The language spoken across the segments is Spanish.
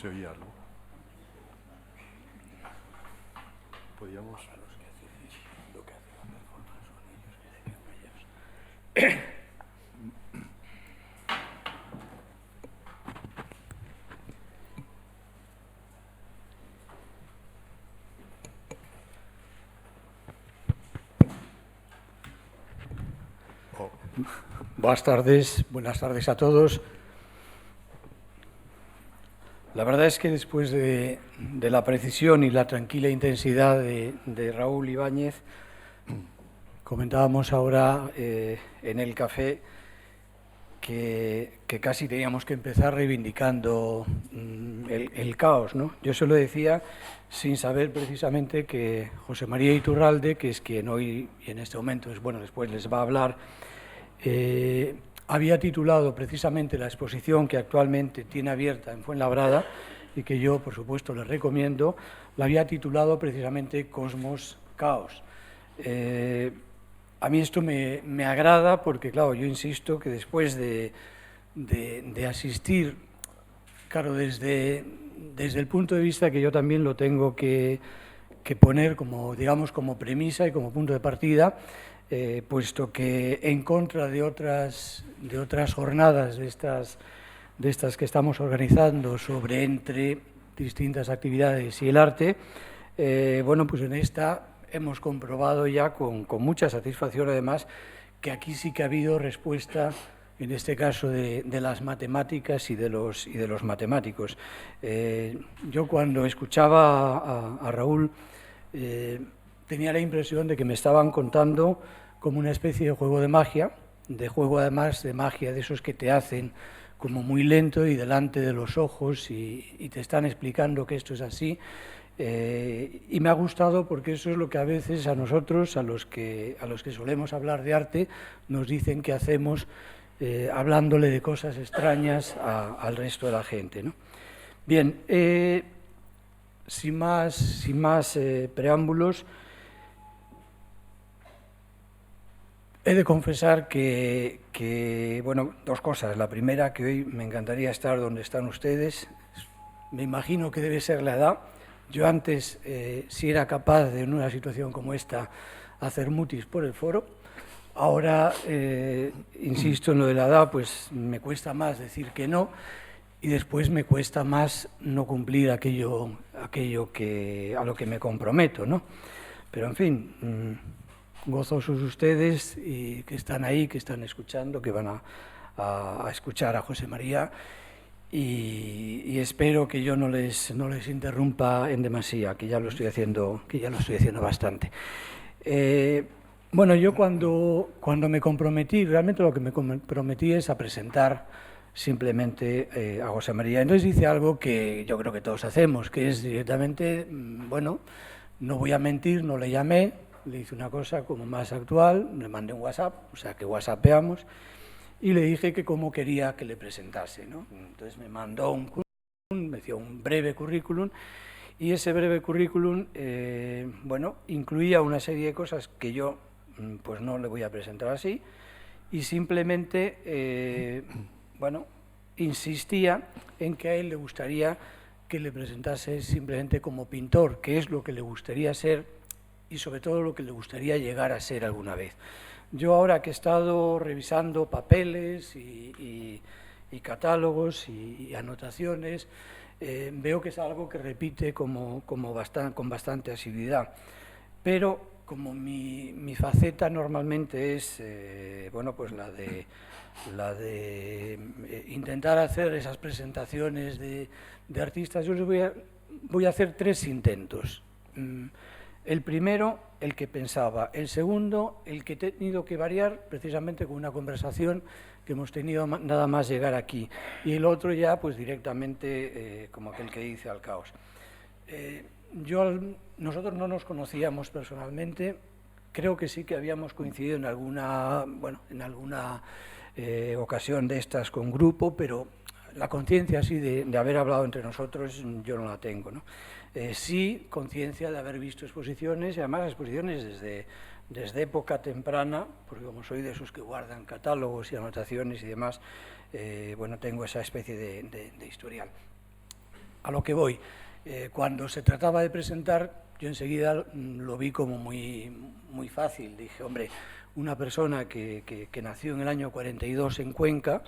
se oía algo. Podíamos... Lo que hace la performance son ellos que deben callarse. Buenas tardes a todos. La verdad es que después de la precisión y la tranquila intensidad de Raúl Ibáñez, comentábamos ahora en el café que casi teníamos que empezar reivindicando el caos, ¿no? Yo se lo decía sin saber precisamente que José María Iturralde, que es quien hoy y en este momento, después les va a hablar, había titulado precisamente la exposición que actualmente tiene abierta en Fuenlabrada y que yo, por supuesto, les recomiendo, la había titulado precisamente Cosmos Caos. A mí esto me agrada porque, claro, yo insisto que después de asistir, claro, desde el punto de vista que yo también lo tengo que poner como, digamos, como premisa y como punto de partida, puesto que en contra de otras jornadas de estas que estamos organizando sobre entre distintas actividades y el arte, bueno, pues en esta hemos comprobado ya con mucha satisfacción, además, que aquí sí que ha habido respuesta, en este caso de las matemáticas y de los matemáticos. Yo cuando escuchaba a Raúl tenía la impresión de que me estaban contando como una especie de juego de magia, de juego además de magia de esos que te hacen como muy lento y delante de los ojos y te están explicando que esto es así. Y me ha gustado porque eso es lo que a veces a nosotros, a los que solemos hablar de arte, nos dicen que hacemos hablándole de cosas extrañas al resto de la gente, ¿no? Bien, sin más preámbulos, he de confesar que, bueno, dos cosas. La primera, que hoy me encantaría estar donde están ustedes. Me imagino que debe ser la edad. Yo antes, si era capaz de, en una situación como esta, hacer mutis por el foro. Ahora, insisto en lo de la edad, pues me cuesta más decir que no y después me cuesta más no cumplir aquello a lo que me comprometo, ¿no? Pero, en fin, gozosos ustedes y que están ahí, que están escuchando, que van a escuchar a José María. Y espero que yo no les interrumpa en demasía, que ya lo estoy haciendo bastante. Bueno, yo cuando me comprometí, realmente lo que me comprometí es a presentar simplemente a José María. Entonces hice algo que yo creo que todos hacemos, que es directamente, bueno, no voy a mentir, no le llamé, le hice una cosa como más actual, le mandé un WhatsApp, o sea que whatsappeamos, y le dije que cómo quería que le presentase, ¿no? Entonces me mandó un currículum, me dio un breve currículum, y ese breve currículum, bueno, incluía una serie de cosas que yo pues no le voy a presentar así, y simplemente, bueno, insistía en que a él le gustaría que le presentase simplemente como pintor, que es lo que le gustaría ser y sobre todo lo que le gustaría llegar a ser alguna vez. Yo ahora que he estado revisando papeles y catálogos y anotaciones, veo que es algo que repite con bastante asiduidad. Pero como mi faceta normalmente es bueno, pues la de intentar hacer esas presentaciones de artistas, yo les voy a hacer tres intentos. El primero, el que pensaba. El segundo, el que he tenido que variar precisamente con una conversación que hemos tenido nada más llegar aquí. Y el otro ya, pues directamente, como aquel que dice, al caos. Nosotros no nos conocíamos personalmente. Creo que sí que habíamos coincidido en alguna ocasión de estas con grupo, pero la conciencia así de haber hablado entre nosotros yo no la tengo, ¿no? Sí, conciencia de haber visto exposiciones, y además exposiciones desde época temprana, porque como soy de esos que guardan catálogos y anotaciones y demás, bueno, tengo esa especie de historial. a lo que voy. Cuando se trataba de presentar, yo enseguida lo vi como muy fácil. Dije, hombre, una persona que nació en el año 42 en Cuenca,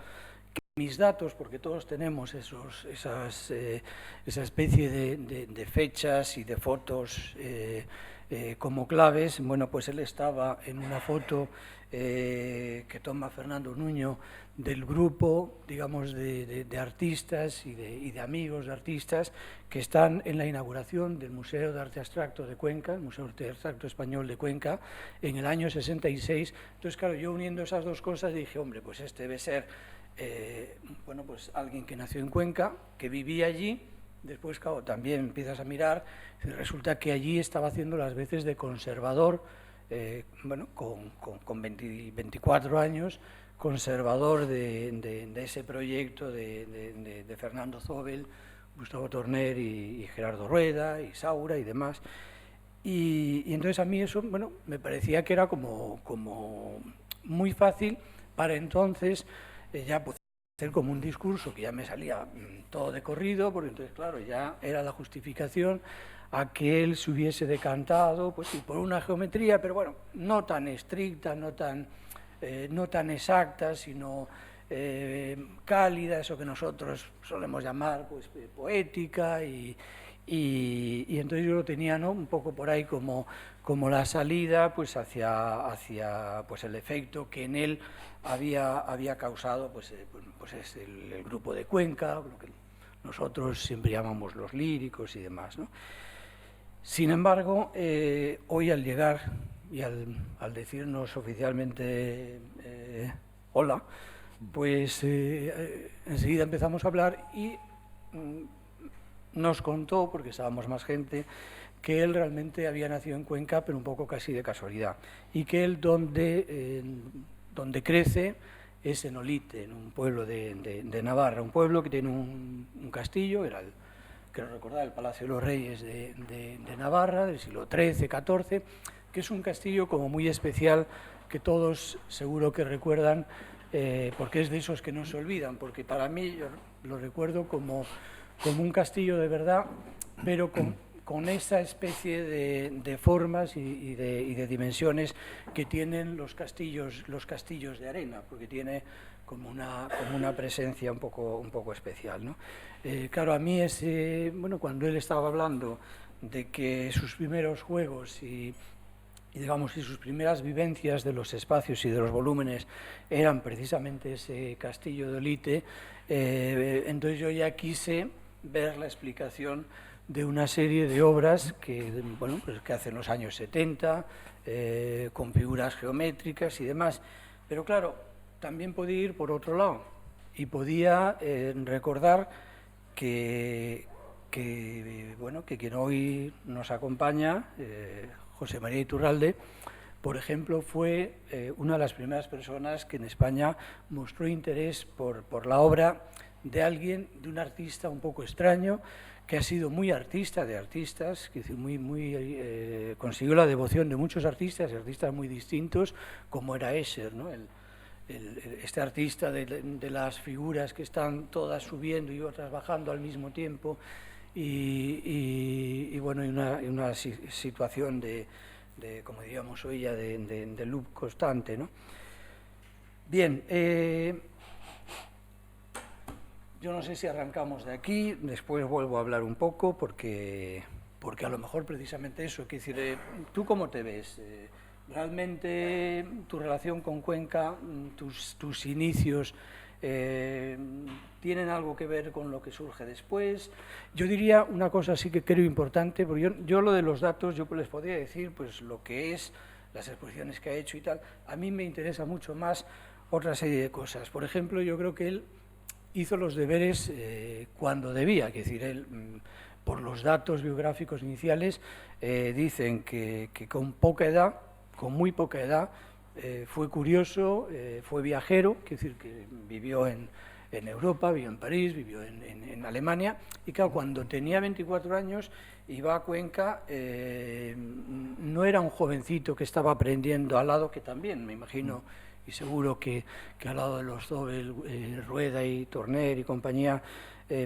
mis datos, porque todos tenemos esa especie de fechas y de fotos como claves. Bueno, pues él estaba en una foto que toma Fernando Nuño del grupo, digamos, de artistas y de amigos de artistas que están en la inauguración del Museo de Arte Abstracto de Cuenca, el Museo de Arte Abstracto Español de Cuenca, en el año 66. Entonces, claro, yo uniendo esas dos cosas dije, hombre, pues este debe ser bueno, pues alguien que nació en Cuenca, que vivía allí. Después, claro, también empiezas a mirar, resulta que allí estaba haciendo las veces de conservador, bueno, con 24 años, conservador de ese proyecto de Fernando Zóbel, Gustavo Torner y Gerardo Rueda y Saura y demás. Y entonces a mí eso, bueno, me parecía que era como muy fácil para entonces ya pues, hacer como un discurso que ya me salía todo de corrido, porque entonces, claro, ya era la justificación a que él se hubiese decantado, pues sí, por una geometría, pero bueno, no tan estricta, no tan exacta, sino cálida, eso que nosotros solemos llamar pues, poética, y entonces yo lo tenía, ¿no?, un poco por ahí como la salida pues hacia pues el efecto que en él había causado pues es el grupo de Cuenca, lo que nosotros siempre llamamos los líricos y demás, ¿no? Sin embargo, hoy al llegar y al decirnos oficialmente hola, pues enseguida empezamos a hablar y nos contó, porque estábamos más gente, que él realmente había nacido en Cuenca, pero un poco casi de casualidad, y que él donde crece es en Olite, en un pueblo de Navarra, un pueblo que tiene un castillo, era creo recordar, el Palacio de los Reyes de Navarra, del siglo XIII, XIV, que es un castillo como muy especial, que todos seguro que recuerdan, porque es de esos que no se olvidan, porque para mí yo lo recuerdo como un castillo de verdad, pero con esa especie de formas y de dimensiones que tienen los castillos de arena, porque tiene como una presencia un poco especial, ¿no? Claro, a mí bueno, cuando él estaba hablando de que sus primeros juegos y digamos, y sus primeras vivencias de los espacios y de los volúmenes eran precisamente ese castillo de Olite, entonces yo ya quise ver la explicación de una serie de obras que, bueno, pues que hacen los años 70, con figuras geométricas y demás. Pero claro, también podía ir por otro lado y podía recordar que quien hoy nos acompaña, José María Iturralde, por ejemplo, fue una de las primeras personas que en España mostró interés por la obra de un artista un poco extraño, que ha sido muy artista de artistas, que consiguió la devoción de muchos artistas, muy distintos, como era Escher, ¿no? Este artista de las figuras que están todas subiendo y otras bajando al mismo tiempo, y bueno, una situación de como diríamos hoy ya, de loop constante, ¿no? Bien, yo no sé si arrancamos de aquí, después vuelvo a hablar un poco, porque a lo mejor precisamente eso, quiero decir, ¿tú cómo te ves? ¿Realmente tu relación con Cuenca, tus inicios, tienen algo que ver con lo que surge después? Yo diría una cosa sí que creo importante, porque yo lo de los datos, yo les podría decir pues lo que es, las exposiciones que ha hecho y tal. A mí me interesa mucho más otra serie de cosas. Por ejemplo, yo creo que él hizo los deberes cuando debía, es decir, él, por los datos biográficos iniciales, dicen que con muy poca edad, fue curioso, fue viajero, es decir, que vivió en Europa, vivió en París, vivió en Alemania, y claro, cuando tenía 24 años iba a Cuenca, no era un jovencito que estaba aprendiendo al lado, que también, me imagino, y seguro que al lado de los Zóbel, Rueda y Torner y compañía,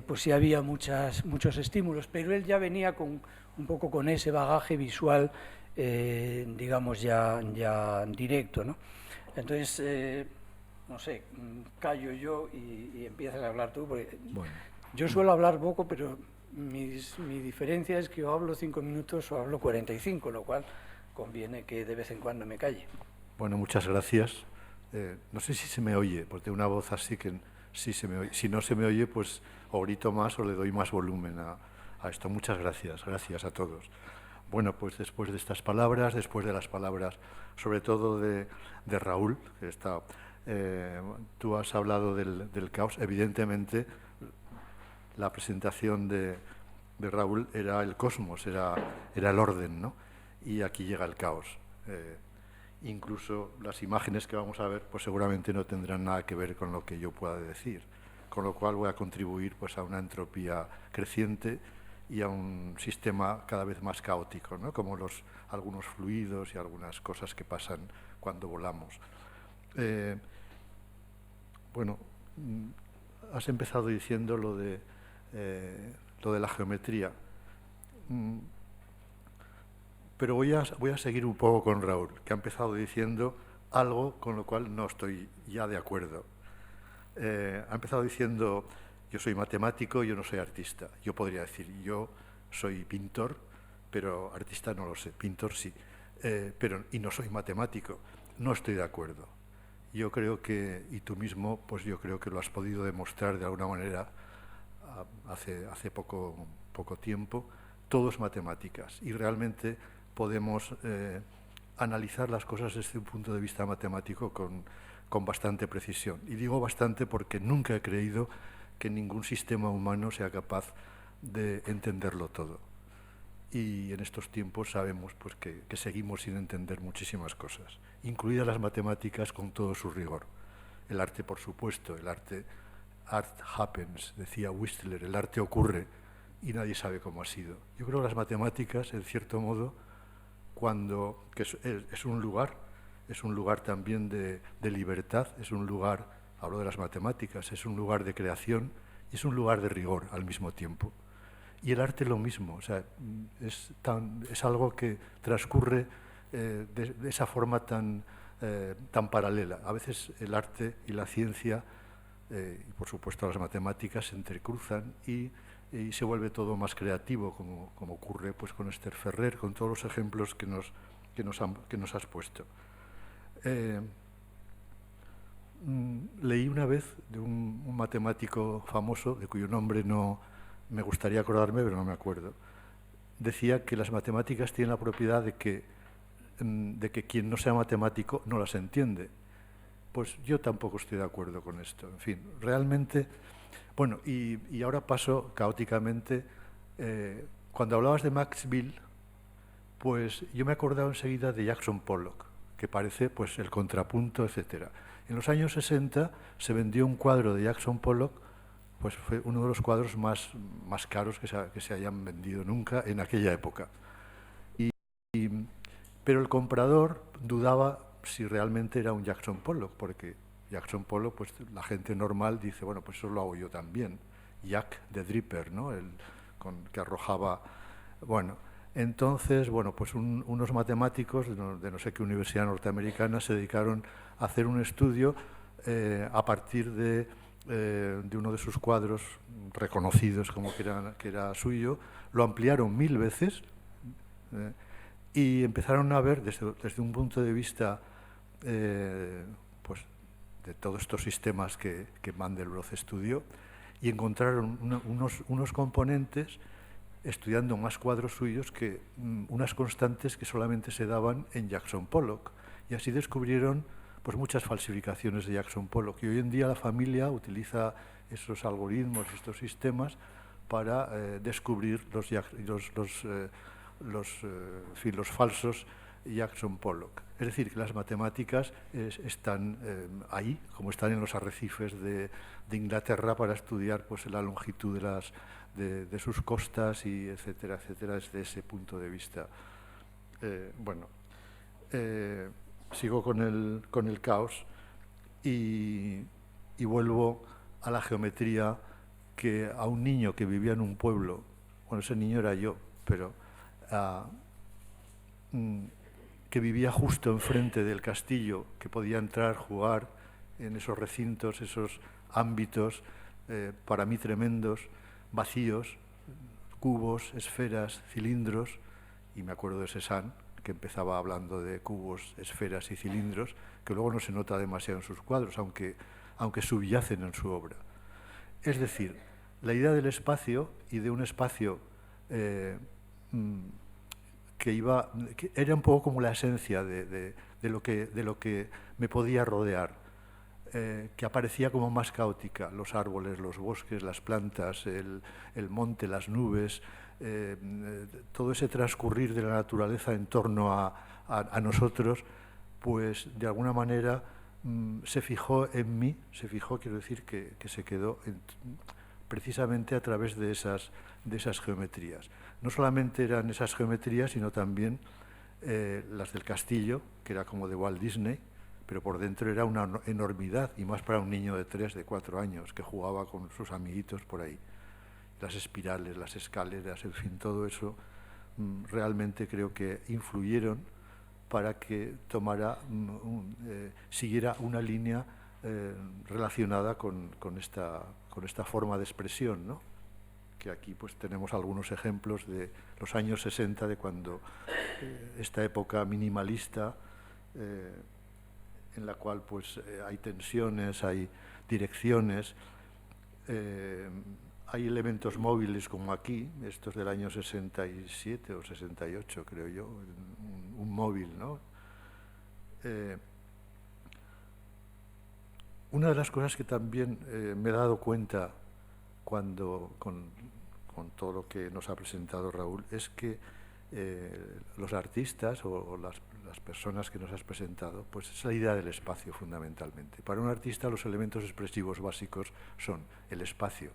pues sí había muchos estímulos, pero él ya venía un poco con ese bagaje visual, digamos, ya directo, ¿no? Entonces, no sé, callo yo y empiezas a hablar tú, porque Bueno, yo suelo hablar poco, pero mi diferencia es que o hablo 5 minutos o hablo 45, lo cual conviene que de vez en cuando me calle. bueno, muchas gracias. No sé si se me oye, porque tengo una voz así que sí se me oye. Si no se me oye, pues o grito más o le doy más volumen a esto. Muchas gracias, gracias a todos. Bueno, pues después de estas palabras, después de las palabras, sobre todo de Raúl, que está, tú has hablado del caos. Evidentemente, la presentación de Raúl era el cosmos, era el orden, ¿no? Y aquí llega el caos. Incluso las imágenes que vamos a ver, pues seguramente no tendrán nada que ver con lo que yo pueda decir, con lo cual voy a contribuir pues a una entropía creciente y a un sistema cada vez más caótico, ¿no? Como algunos fluidos y algunas cosas que pasan cuando volamos. Bueno, has empezado diciendo lo de la geometría, pero voy a seguir un poco con Raúl, que ha empezado diciendo algo con lo cual no estoy ya de acuerdo. Ha empezado diciendo, yo soy matemático, yo no soy artista. Yo podría decir, yo soy pintor, pero artista no lo sé, pintor sí, y no soy matemático. No estoy de acuerdo. Yo creo que, y tú mismo, pues yo creo que lo has podido demostrar de alguna manera hace poco tiempo, todo es matemáticas y realmente podemos analizar las cosas desde un punto de vista matemático con bastante precisión. Y digo bastante porque nunca he creído que ningún sistema humano sea capaz de entenderlo todo. Y en estos tiempos sabemos pues, que seguimos sin entender muchísimas cosas, incluidas las matemáticas con todo su rigor. El arte, por supuesto, art happens, decía Whistler, el arte ocurre y nadie sabe cómo ha sido. Yo creo que las matemáticas, en cierto modo, que es un lugar también de libertad, es un lugar, hablo de las matemáticas, es un lugar de creación y es un lugar de rigor al mismo tiempo. Y el arte lo mismo, o sea, es algo que transcurre de esa forma tan paralela. A veces el arte y la ciencia, y por supuesto las matemáticas, se entrecruzan y se vuelve todo más creativo, como ocurre pues, con Esther Ferrer, con todos los ejemplos que nos has puesto. Leí una vez de un matemático famoso, de cuyo nombre no me gustaría acordarme, pero no me acuerdo. Decía que las matemáticas tienen la propiedad de que quien no sea matemático no las entiende. Pues yo tampoco estoy de acuerdo con esto. En fin, realmente... Bueno, y ahora paso caóticamente. Cuando hablabas de Max Bill, pues yo me he acordado enseguida de Jackson Pollock, que parece pues el contrapunto, etcétera. En los años 60 se vendió un cuadro de Jackson Pollock, pues fue uno de los cuadros más caros que se hayan vendido nunca en aquella época. Pero el comprador dudaba si realmente era un Jackson Pollock, porque Jackson Pollock, pues la gente normal dice, bueno, pues eso lo hago yo también. Jack the Dripper, ¿no? Que arrojaba... Bueno, entonces, bueno, pues unos matemáticos de no sé qué universidad norteamericana se dedicaron a hacer un estudio a partir de uno de sus cuadros reconocidos como que era suyo, lo ampliaron 1000 veces y empezaron a ver desde un punto de vista pues, de todos estos sistemas que Mandelbrot estudió y encontraron unos componentes estudiando más cuadros suyos que unas constantes que solamente se daban en Jackson Pollock. Y así descubrieron pues, muchas falsificaciones de Jackson Pollock. Y hoy en día la familia utiliza esos algoritmos, estos sistemas, para descubrir los falsos Jackson Pollock. Es decir, que las matemáticas están ahí, como están en los arrecifes de Inglaterra, para estudiar pues, la longitud de sus costas, y etcétera, etcétera, desde ese punto de vista. Sigo con el caos y vuelvo a la geometría que a un niño que vivía en un pueblo, bueno, ese niño era yo, pero que vivía justo enfrente del castillo, que podía entrar, jugar en esos recintos, esos ámbitos, para mí tremendos, vacíos, cubos, esferas, cilindros, y me acuerdo de Cézanne, que empezaba hablando de cubos, esferas y cilindros, que luego no se nota demasiado en sus cuadros, aunque subyacen en su obra. Es decir, la idea del espacio y de un espacio que era un poco como la esencia de lo que me podía rodear, que aparecía como más caótica, los árboles, los bosques, las plantas, el monte, las nubes, todo ese transcurrir de la naturaleza en torno a nosotros, pues de alguna manera se fijó en mí, quiero decir, que se quedó precisamente a través de esas geometrías. No solamente eran esas geometrías, sino también las del castillo, que era como de Walt Disney, pero por dentro era una enormidad, y más para un niño de 3, de 4 años, que jugaba con sus amiguitos por ahí. Las espirales, las escaleras, en fin, todo eso realmente creo que influyeron para que siguiera una línea relacionada con esta forma de expresión, ¿no? Que aquí pues tenemos algunos ejemplos de los años 60, de cuando esta época minimalista, en la cual pues hay tensiones, hay direcciones, hay elementos móviles como aquí, estos del año 67 o 68, creo yo, un móvil, ¿no? Una de las cosas que también me he dado cuenta con todo lo que nos ha presentado Raúl es que los artistas o las personas que nos has presentado, pues es la idea del espacio fundamentalmente. Para un artista los elementos expresivos básicos son el espacio,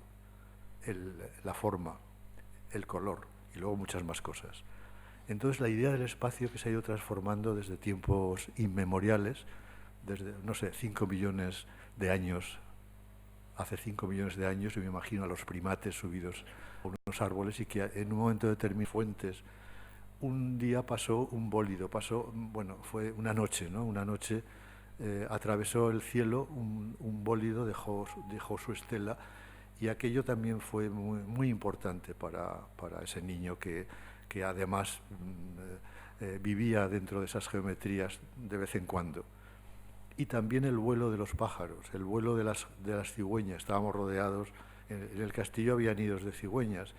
la forma, el color y luego muchas más cosas. Entonces la idea del espacio, que se ha ido transformando desde tiempos inmemoriales, desde, no sé, 5 millones de años, hace 5 millones de años, yo me imagino a los primates subidos a unos árboles, y que en un momento determinado fuentes, un día pasó un bólido, fue una noche, ¿no? Una noche atravesó el cielo un bólido, dejó su estela, y aquello también fue muy, muy importante para ese niño que además vivía dentro de esas geometrías de vez en cuando. Y también el vuelo de los pájaros, el vuelo de las cigüeñas. Estábamos rodeados, en el castillo había nidos de cigüeñas.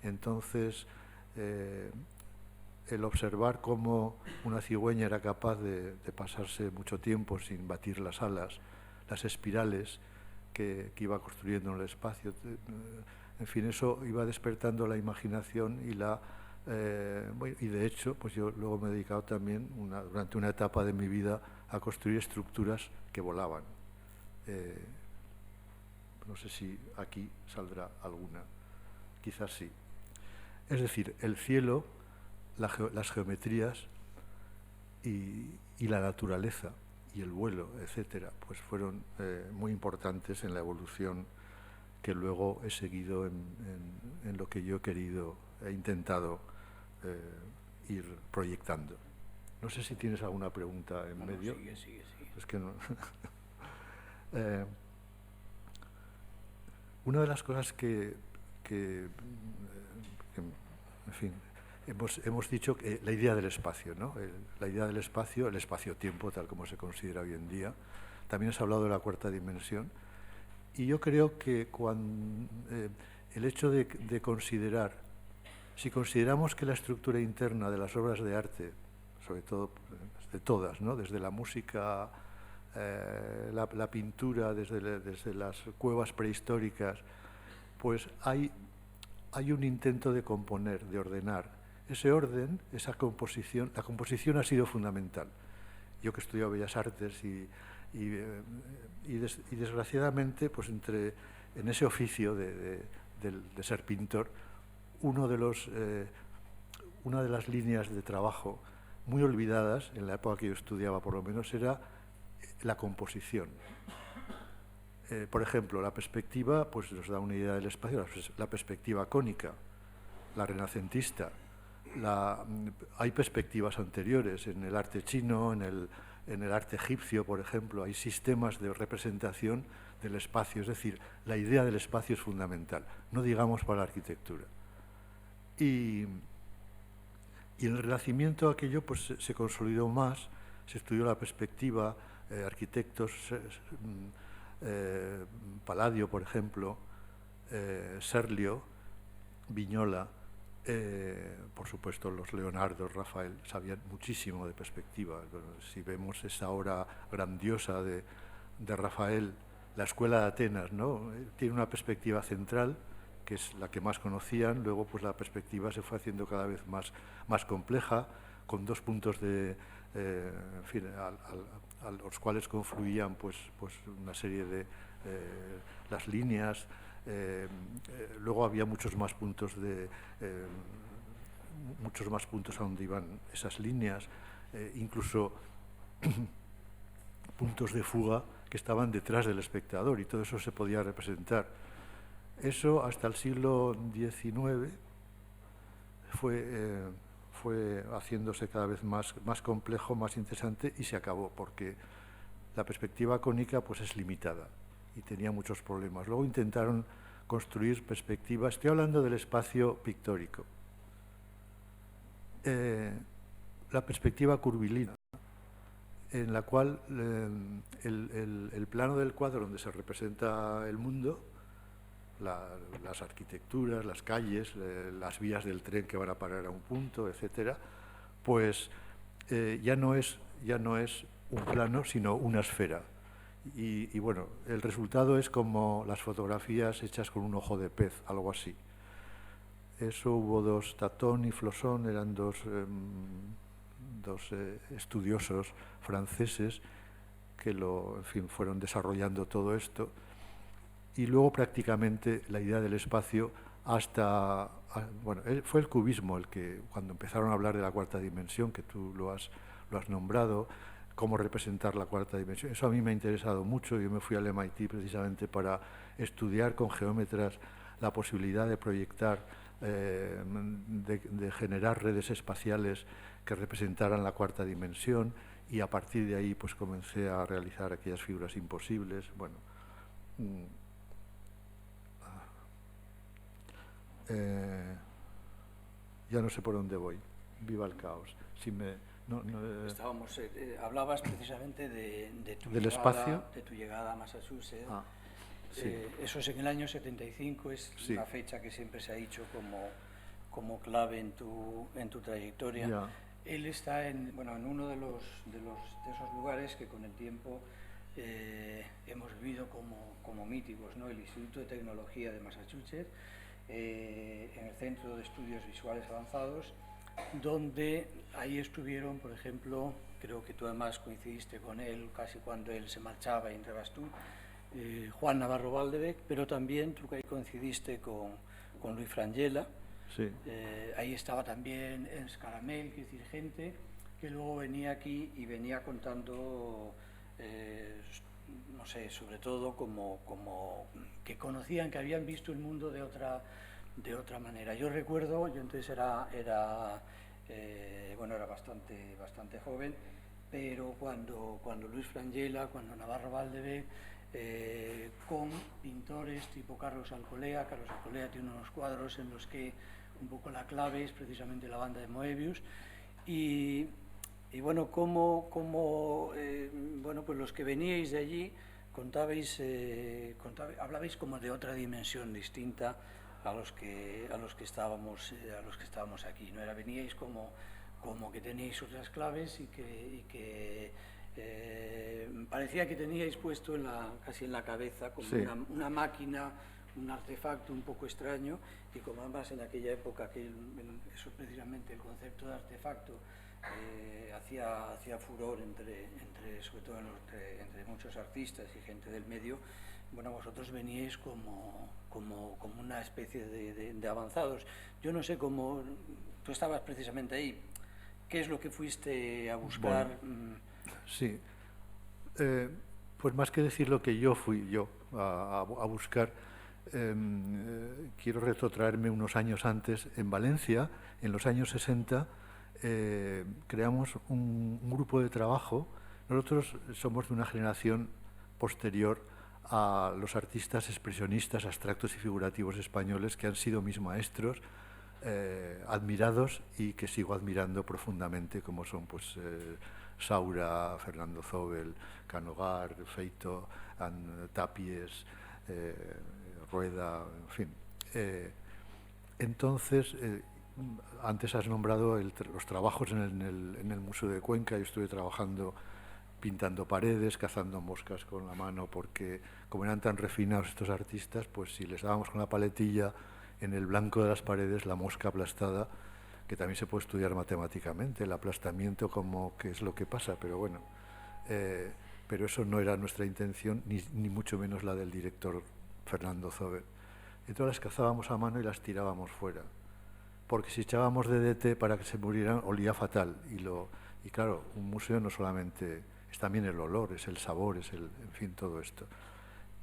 Entonces, el observar cómo una cigüeña era capaz de pasarse mucho tiempo sin batir las alas, las espirales que iba construyendo en el espacio, en fin, eso iba despertando la imaginación y y de hecho, pues yo luego me he dedicado también durante una etapa de mi vida a construir estructuras que volaban. No sé si aquí saldrá alguna, quizás sí. Es decir, el cielo, las geometrías y la naturaleza y el vuelo, etcétera, pues fueron muy importantes en la evolución que luego he seguido en lo que yo he intentado ir proyectando. No sé si tienes alguna pregunta en medio. Sigue. Es que no. Una de las cosas que en fin, hemos dicho que la idea del espacio, ¿no? La idea del espacio, el espacio-tiempo, tal como se considera hoy en día. También has hablado de la cuarta dimensión. Y yo creo que el hecho de considerar, si consideramos que la estructura interna de las obras de arte, sobre todo de todas, ¿no? Desde la música, la pintura, desde las cuevas prehistóricas, pues hay un intento de componer, de ordenar. Ese orden, esa composición, la composición ha sido fundamental. Yo que he estudiado Bellas Artes y desgraciadamente, pues en ese oficio de ser pintor, una de las líneas de trabajo muy olvidadas, en la época que yo estudiaba por lo menos, era la composición. Por ejemplo, la perspectiva pues nos da una idea del espacio, la perspectiva cónica, la renacentista. Hay perspectivas anteriores en el arte chino, en el arte egipcio, por ejemplo, hay sistemas de representación del espacio, es decir, la idea del espacio es fundamental, no digamos para la arquitectura. Y en el Renacimiento aquello pues, se consolidó más, se estudió la perspectiva, arquitectos, Palladio, por ejemplo, Serlio, Vignola, por supuesto los Leonardo, Rafael, sabían muchísimo de perspectiva. Si vemos esa obra grandiosa de Rafael, la Escuela de Atenas, ¿no? Tiene una perspectiva central, que es la que más conocían, luego pues la perspectiva se fue haciendo cada vez más compleja, con dos puntos de, en fin, a los cuales confluían pues una serie de las líneas. Luego había muchos más puntos a donde iban esas líneas, incluso puntos de fuga que estaban detrás del espectador, y todo eso se podía representar. Eso hasta el siglo XIX fue haciéndose cada vez más complejo, más interesante, y se acabó, porque la perspectiva cónica pues es limitada y tenía muchos problemas. Luego intentaron construir perspectivas, estoy hablando del espacio pictórico, la perspectiva curvilínea, en la cual el plano del cuadro donde se representa el mundo, las arquitecturas, las calles, las vías del tren que van a parar a un punto, etcétera, pues ya no es un plano, sino una esfera. Y bueno, el resultado es como las fotografías hechas con un ojo de pez, algo así. Eso hubo dos, Tatón y Flosson, eran dos estudiosos franceses que en fin, fueron desarrollando todo esto. Y luego prácticamente la idea del espacio bueno, fue el cubismo el que, cuando empezaron a hablar de la cuarta dimensión, que tú lo has nombrado, cómo representar la cuarta dimensión. Eso a mí me ha interesado mucho. Yo me fui al MIT precisamente para estudiar con geómetras la posibilidad de proyectar, de generar redes espaciales que representaran la cuarta dimensión, y a partir de ahí pues comencé a realizar aquellas figuras imposibles. Bueno, ya no sé por dónde voy. Viva el caos. Si me, Estábamos, hablabas precisamente de tu ¿del llegada, espacio? de tu llegada a Massachusetts. Sí. Eso es en el año 75, es Sí. una fecha que siempre se ha dicho como clave en tu trayectoria. Ya. Él está en uno de esos lugares que con el tiempo hemos vivido como míticos, ¿no? El Instituto de Tecnología de Massachusetts, en el Centro de Estudios Visuales Avanzados, donde ahí estuvieron, por ejemplo, creo que tú además coincidiste con él casi cuando él se marchaba y entrabas tú, Juan Navarro Valdevec, pero también tú que ahí coincidiste con Luis Frangella. Sí. Ahí estaba también Ernst Caramel, que es decir, gente que luego venía aquí y venía contando, no sé, sobre todo como que conocían, que habían visto el mundo de otra manera. Yo recuerdo, yo entonces era bastante joven, pero cuando Luis Frangella, cuando Navarro Valdevec, con pintores tipo Carlos Alcolea tiene unos cuadros en los que un poco la clave es precisamente la banda de Moebius, y bueno, pues los que veníais de allí hablabais como de otra dimensión distinta a los que estábamos aquí, ¿no? Veníais como que teníais otras claves y que parecía que teníais puesto casi en la cabeza como sí. una máquina, un artefacto un poco extraño, y como además en aquella época eso precisamente, el concepto de artefacto hacía furor sobre todo entre muchos artistas y gente del medio. Bueno, vosotros veníais como una especie de avanzados. Yo no sé cómo, tú estabas precisamente ahí, ¿qué es lo que fuiste a buscar? Bueno, sí. Pues más que decir lo que yo fui yo a buscar, quiero retrotraerme unos años antes. En Valencia, en los años 60, creamos un grupo de trabajo. Nosotros somos de una generación posterior a los artistas expresionistas, abstractos y figurativos españoles que han sido mis maestros, admirados y que sigo admirando profundamente, como son pues Saura, Fernando Zobel, Canogar, Feito, Tapies, Rueda, en fin. Entonces, antes has nombrado los trabajos en el Museo de Cuenca. Yo estuve trabajando pintando paredes, cazando moscas con la mano, porque como eran tan refinados estos artistas, pues si les dábamos con la paletilla en el blanco de las paredes la mosca aplastada, que también se puede estudiar matemáticamente, el aplastamiento, como qué es lo que pasa, pero bueno, pero eso no era nuestra intención, ni mucho menos la del director Fernando Zobel. Entonces las cazábamos a mano y las tirábamos fuera, porque si echábamos DDT para que se murieran olía fatal, y claro, un museo no solamente es también el olor, es el sabor, en fin, todo esto.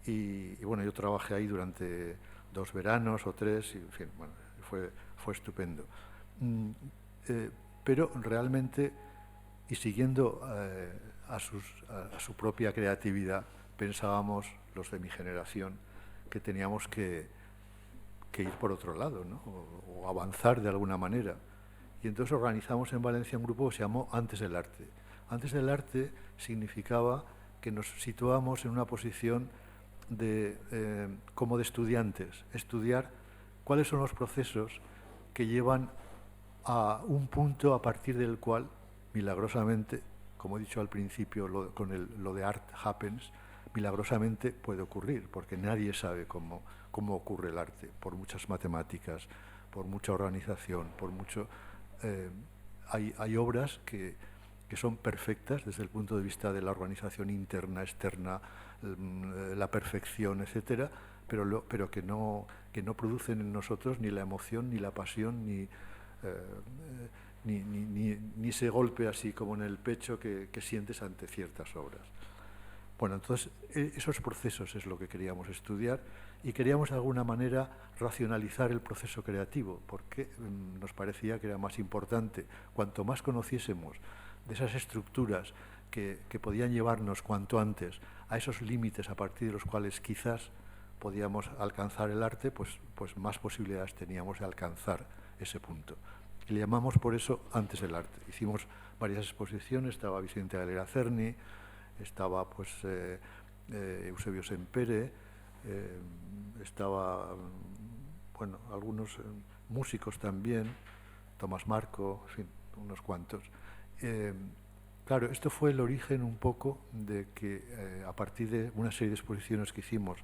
Y bueno, yo trabajé ahí durante 2 veranos o 3, y en fin, bueno, fue estupendo. Pero realmente, y siguiendo a su propia creatividad, pensábamos, los de mi generación, que teníamos que ir por otro lado, ¿no? o avanzar de alguna manera. Y entonces organizamos en Valencia un grupo que se llamó Antes del Arte. Antes del Arte significaba que nos situábamos en una posición como de estudiantes, estudiar cuáles son los procesos que llevan a un punto a partir del cual, milagrosamente, como he dicho al principio, lo de Art Happens, milagrosamente puede ocurrir, porque nadie sabe cómo ocurre el arte, por muchas matemáticas, por mucha organización, por mucho... hay obras que son perfectas desde el punto de vista de la organización interna, externa, la perfección, etcétera, pero que no producen en nosotros ni la emoción, ni la pasión, ni ese golpe así como en el pecho que sientes ante ciertas obras. Bueno, entonces esos procesos es lo que queríamos estudiar, y queríamos de alguna manera racionalizar el proceso creativo, porque nos parecía que era más importante, cuanto más conociésemos de esas estructuras que podían llevarnos cuanto antes a esos límites a partir de los cuales quizás podíamos alcanzar el arte, pues más posibilidades teníamos de alcanzar ese punto. Y le llamamos por eso Antes del Arte. Hicimos varias exposiciones, estaba Vicente Galera Cerny, estaba pues Eusebio Sempere, estaba, bueno, algunos músicos también, Tomás Marco, en fin, unos cuantos. Claro, esto fue el origen un poco de que a partir de una serie de exposiciones que hicimos,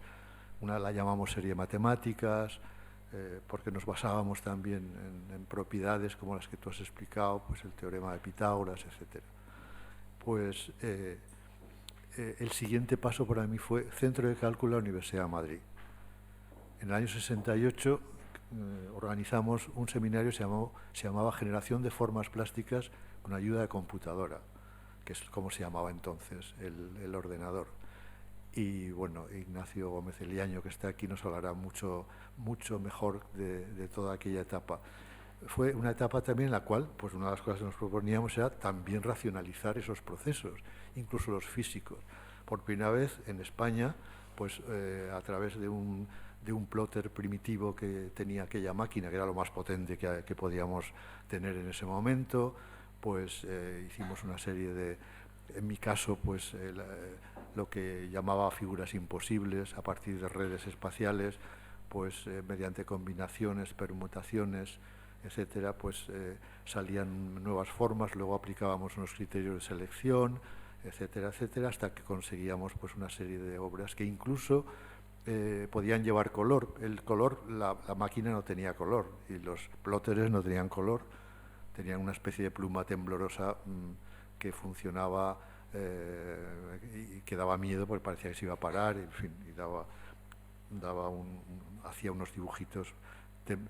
una la llamamos serie de matemáticas, porque nos basábamos también en propiedades como las que tú has explicado, pues el teorema de Pitágoras, etc. Pues el siguiente paso para mí fue Centro de Cálculo de la Universidad de Madrid. En el año 68 organizamos un seminario que se llamaba Generación de Formas Plásticas con ayuda de computadora, que es como se llamaba entonces el ordenador. Y bueno, Ignacio Gómez Eliaño, que está aquí, nos hablará mucho mejor de toda aquella etapa. Fue una etapa también en la cual, pues una de las cosas que nos proponíamos era también racionalizar esos procesos, incluso los físicos. Por primera vez en España, pues a través de un plotter primitivo que tenía aquella máquina, que era lo más potente que podíamos tener en ese momento, pues hicimos una serie de, en mi caso, pues lo que llamaba figuras imposibles a partir de redes espaciales, pues mediante combinaciones, permutaciones, etcétera, pues salían nuevas formas, luego aplicábamos unos criterios de selección, etcétera, etcétera, hasta que conseguíamos pues una serie de obras que incluso podían llevar color. El color, la máquina no tenía color y los plóteres no tenían color, tenían una especie de pluma temblorosa que funcionaba y que daba miedo porque parecía que se iba a parar, en fin, y hacía unos dibujitos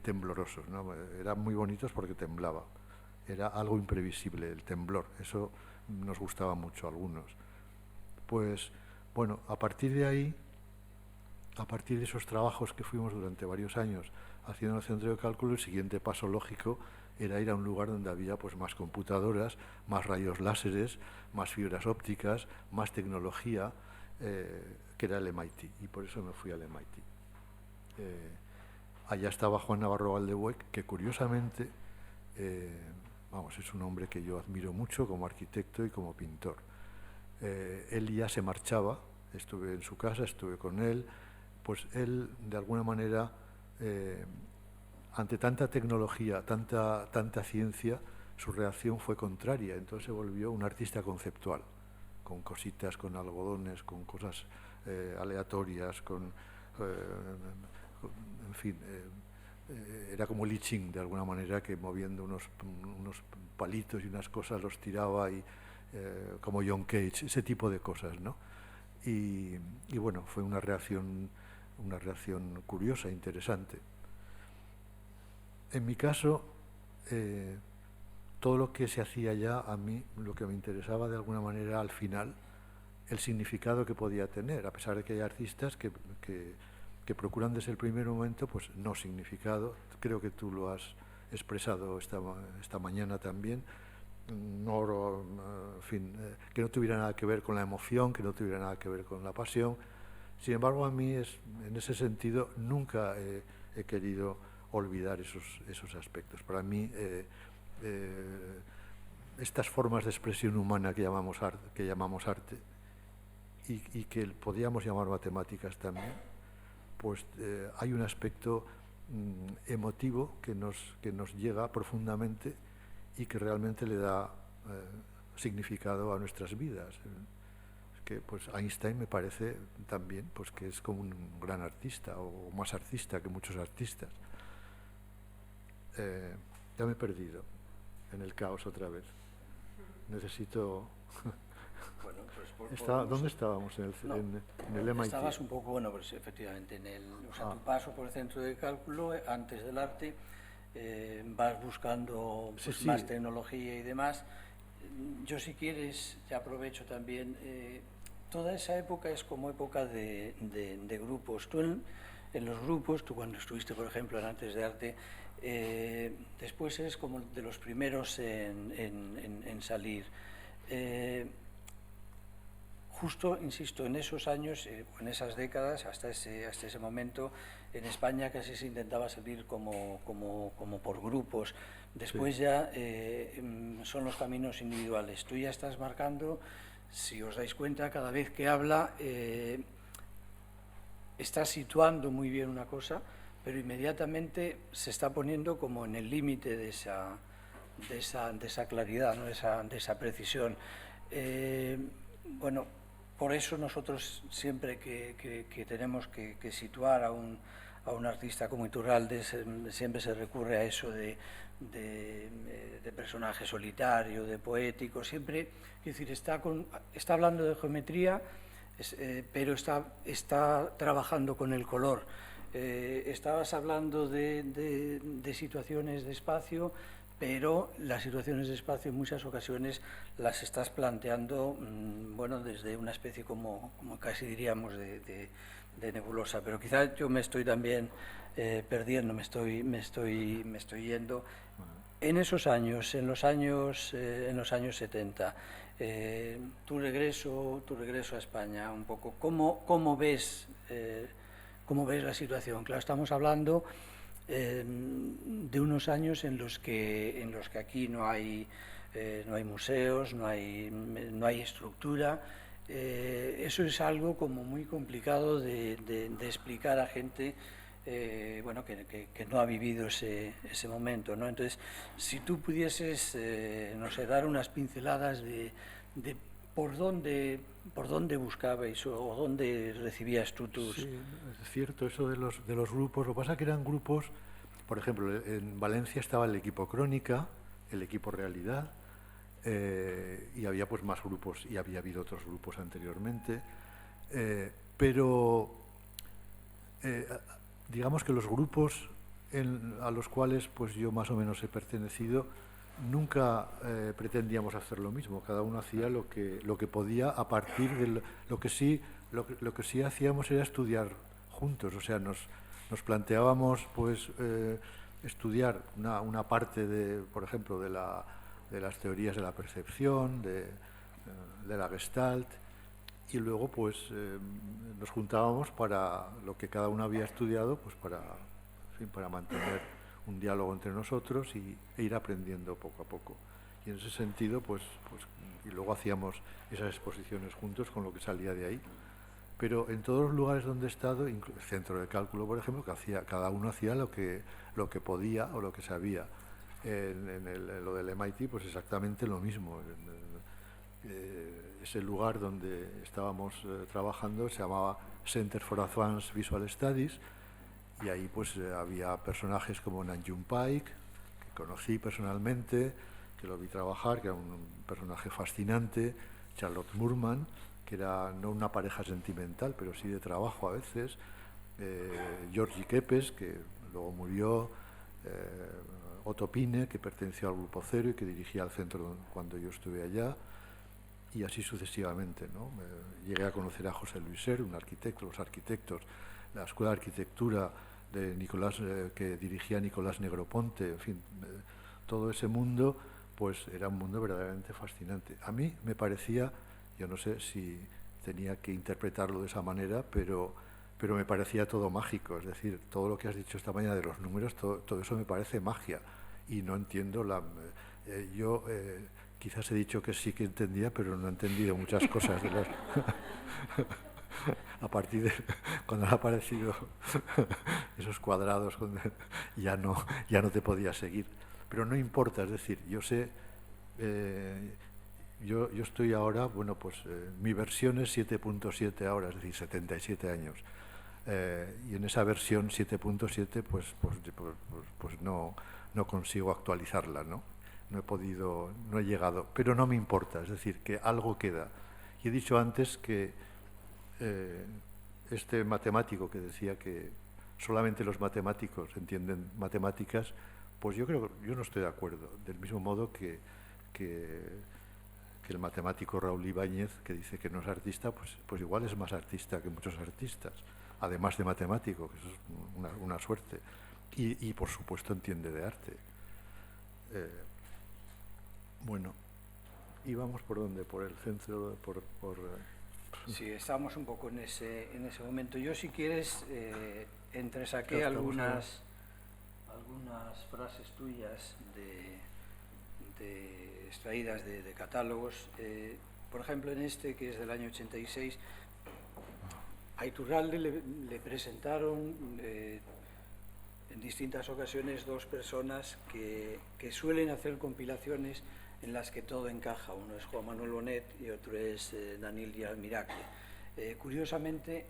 temblorosos, ¿no? Eran muy bonitos porque temblaba. Era algo imprevisible el temblor, eso nos gustaba mucho a algunos. Pues bueno, a partir de ahí, a partir de esos trabajos que fuimos durante varios años haciendo en el centro de cálculo, el siguiente paso lógico era ir a un lugar donde había pues más computadoras, más rayos láseres, más fibras ópticas, más tecnología, que era el MIT, y por eso me fui al MIT. Allá estaba Juan Navarro Valdebuec, que curiosamente, vamos, es un hombre que yo admiro mucho como arquitecto y como pintor. Él ya se marchaba, estuve en su casa, estuve con él, pues él de alguna manera, ante tanta tecnología, tanta ciencia, su reacción fue contraria, entonces se volvió un artista conceptual, con cositas, con algodones, con cosas aleatorias, en fin, era como Li Ching, de alguna manera, que moviendo unos palitos y unas cosas los tiraba, y como John Cage, ese tipo de cosas, ¿no? Y bueno, fue una reacción curiosa, interesante. En mi caso, todo lo que se hacía ya, a mí lo que me interesaba de alguna manera al final, el significado que podía tener, a pesar de que hay artistas que procuran desde el primer momento, pues no significado. Creo que tú lo has expresado esta mañana también. No, en fin, que no tuviera nada que ver con la emoción, que no tuviera nada que ver con la pasión. Sin embargo, a mí en ese sentido nunca he querido olvidar esos aspectos. Para mí, estas formas de expresión humana que llamamos arte y que podríamos llamar matemáticas también, pues hay un aspecto emotivo que nos llega profundamente y que realmente le da significado a nuestras vidas. Que pues Einstein me parece también pues que es como un gran artista, o más artista que muchos artistas. Ya me he perdido en el caos otra vez. Necesito... Bueno, pues ¿Dónde estábamos? En el MIT. Estabas un poco, bueno, pues efectivamente, tu paso por el centro de cálculo, antes del arte, vas buscando pues, más tecnología y demás. Yo, si quieres, ya aprovecho también, toda esa época es como época de grupos. Tú en los grupos, tú cuando estuviste, por ejemplo, en Antes de Arte, después eres como de los primeros en salir. Justo, insisto, en esos años, en esas décadas, hasta ese momento, en España casi se intentaba salir como por grupos. Después ya son los caminos individuales. Tú ya estás marcando, si os dais cuenta, cada vez que habla, está situando muy bien una cosa, pero inmediatamente se está poniendo como en el límite de esa claridad, ¿no? de esa precisión. Bueno, por eso nosotros siempre que tenemos que situar a un artista como Iturralde, siempre se recurre a eso de personaje solitario, de poético, siempre, es decir, está hablando de geometría, pero está trabajando con el color. Estabas hablando de situaciones de espacio, pero las situaciones de espacio en muchas ocasiones las estás planteando bueno, desde una especie como casi diríamos de nebulosa, pero quizás yo me estoy también perdiendo, me estoy yendo. En esos años, en los años 70, tu regreso a España, un poco, ¿cómo ves la situación? Claro, estamos hablando de unos años en los que aquí no hay museos, no hay estructura. Eso es algo como muy complicado de explicar a gente bueno, que no ha vivido ese momento, ¿no? Entonces, si tú pudieses, no sé, dar unas pinceladas de por dónde buscabais o dónde recibías tú tus... Sí, es cierto eso de los grupos. Lo que pasa es que eran grupos, por ejemplo, en Valencia estaba el equipo Crónica, el equipo Realidad, y había pues más grupos, y había habido otros grupos anteriormente, pero digamos que los grupos a los cuales pues yo más o menos he pertenecido nunca pretendíamos hacer lo mismo. Cada uno hacía lo que podía a partir de lo que sí lo que sí hacíamos era estudiar juntos, o sea, nos planteábamos pues estudiar una parte de, por ejemplo, de las teorías de la percepción, de la Gestalt, y luego pues nos juntábamos para lo que cada uno había estudiado, pues para, en fin, para mantener un diálogo entre nosotros e ir aprendiendo poco a poco. Y en ese sentido, pues y luego hacíamos esas exposiciones juntos con lo que salía de ahí. Pero en todos los lugares donde he estado, el centro de cálculo, por ejemplo, cada uno hacía lo que podía o lo que sabía. En lo del MIT, pues exactamente lo mismo. Ese lugar donde estábamos trabajando se llamaba Center for Advanced Visual Studies, y ahí pues había personajes como Nanjun Paik, que conocí personalmente, que lo vi trabajar, que era un personaje fascinante, Charlotte Moorman, que era no una pareja sentimental, pero sí de trabajo a veces, Georgi Kepes, que luego murió, Otto Pine, que perteneció al Grupo Cero y que dirigía el centro cuando yo estuve allá, y así sucesivamente, ¿no? Llegué a conocer a José Luis Ser, un arquitecto, los arquitectos, la Escuela de Arquitectura de Nicolás, que dirigía Nicolás Negroponte, en fin, todo ese mundo, pues era un mundo verdaderamente fascinante. A mí me parecía, yo no sé si tenía que interpretarlo de esa manera, pero me parecía todo mágico, es decir, todo lo que has dicho esta mañana de los números, todo eso me parece magia, y no entiendo yo quizás he dicho que sí que entendía, pero no he entendido muchas cosas de las a partir de cuando han aparecido esos cuadrados, ya no te podía seguir. Pero no importa, es decir, yo sé, yo estoy ahora, bueno, pues mi versión es 7.7 ahora, es decir, 77 años. Y en esa versión 7.7 pues no consigo actualizarla, ¿no? No he llegado, pero no me importa, es decir, que algo queda. Y he dicho antes que este matemático que decía que solamente los matemáticos entienden matemáticas, pues yo no estoy de acuerdo, del mismo modo que el matemático Raúl Ibáñez, que dice que no es artista, pues igual es más artista que muchos artistas, además de matemático, que eso es una suerte, y por supuesto entiende de arte. Bueno, íbamos por dónde, por el centro, Sí, estamos un poco en ese momento. Yo, si quieres, entresaqué algunas frases tuyas extraídas de catálogos. Por ejemplo, en este, que es del año 86, a Iturralde le presentaron en distintas ocasiones dos personas que suelen hacer compilaciones en las que todo encaja. Uno es Juan Manuel Bonet y otro es Daniel Díaz Miracle. Curiosamente,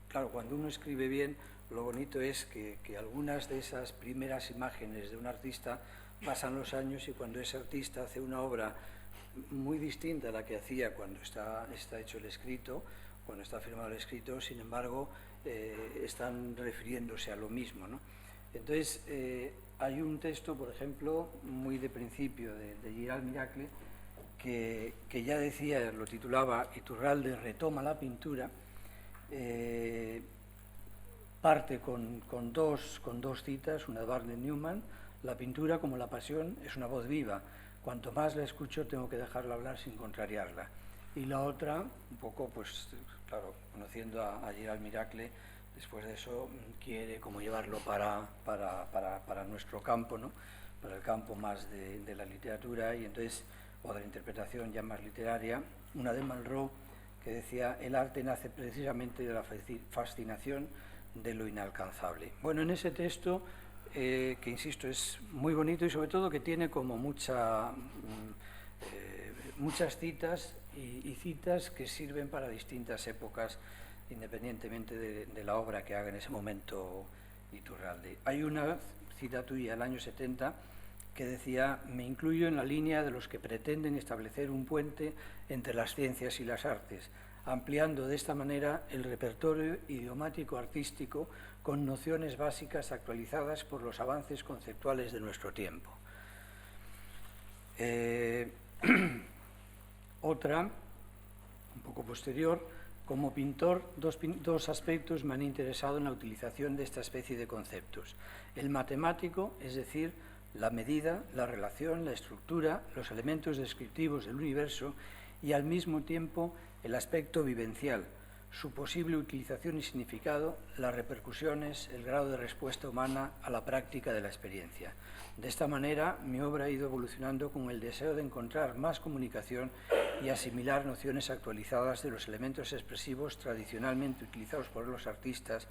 claro, cuando uno escribe bien, lo bonito es que algunas de esas primeras imágenes de un artista pasan los años, y cuando ese artista hace una obra muy distinta a la que hacía cuando está hecho el escrito, cuando está firmado el escrito, sin embargo, están refiriéndose a lo mismo, ¿no? Entonces, hay un texto, por ejemplo, muy de principio de Girald Miracle, que ya decía, lo titulaba Iturralde retoma la pintura. Parte con dos citas, una de Barnett Newman: la pintura, como la pasión, es una voz viva. Cuanto más la escucho, tengo que dejarla hablar sin contrariarla. Y la otra, un poco, pues, claro, conociendo a Girald Miracle, después de eso quiere como llevarlo para nuestro campo, ¿no? Para el campo más de la literatura, y entonces, o de la interpretación ya más literaria, una de Malraux, que decía: el arte nace precisamente de la fascinación de lo inalcanzable. Bueno, en ese texto, que insisto, es muy bonito, y sobre todo que tiene como muchas citas y citas que sirven para distintas épocas, independientemente de la obra que haga en ese momento Iturralde. Hay una cita tuya del año 70 que decía: me incluyo en la línea de los que pretenden establecer un puente entre las ciencias y las artes, ampliando de esta manera el repertorio idiomático artístico con nociones básicas actualizadas por los avances conceptuales de nuestro tiempo. Otra, un poco posterior, Como pintor, dos aspectos me han interesado en la utilización de esta especie de conceptos. El matemático, es decir, la medida, la relación, la estructura, los elementos descriptivos del universo, y al mismo tiempo el aspecto vivencial, su posible utilización y significado, las repercusiones, el grado de respuesta humana a la práctica de la experiencia. De esta manera, mi obra ha ido evolucionando con el deseo de encontrar más comunicación y asimilar nociones actualizadas de los elementos expresivos tradicionalmente utilizados por los artistas,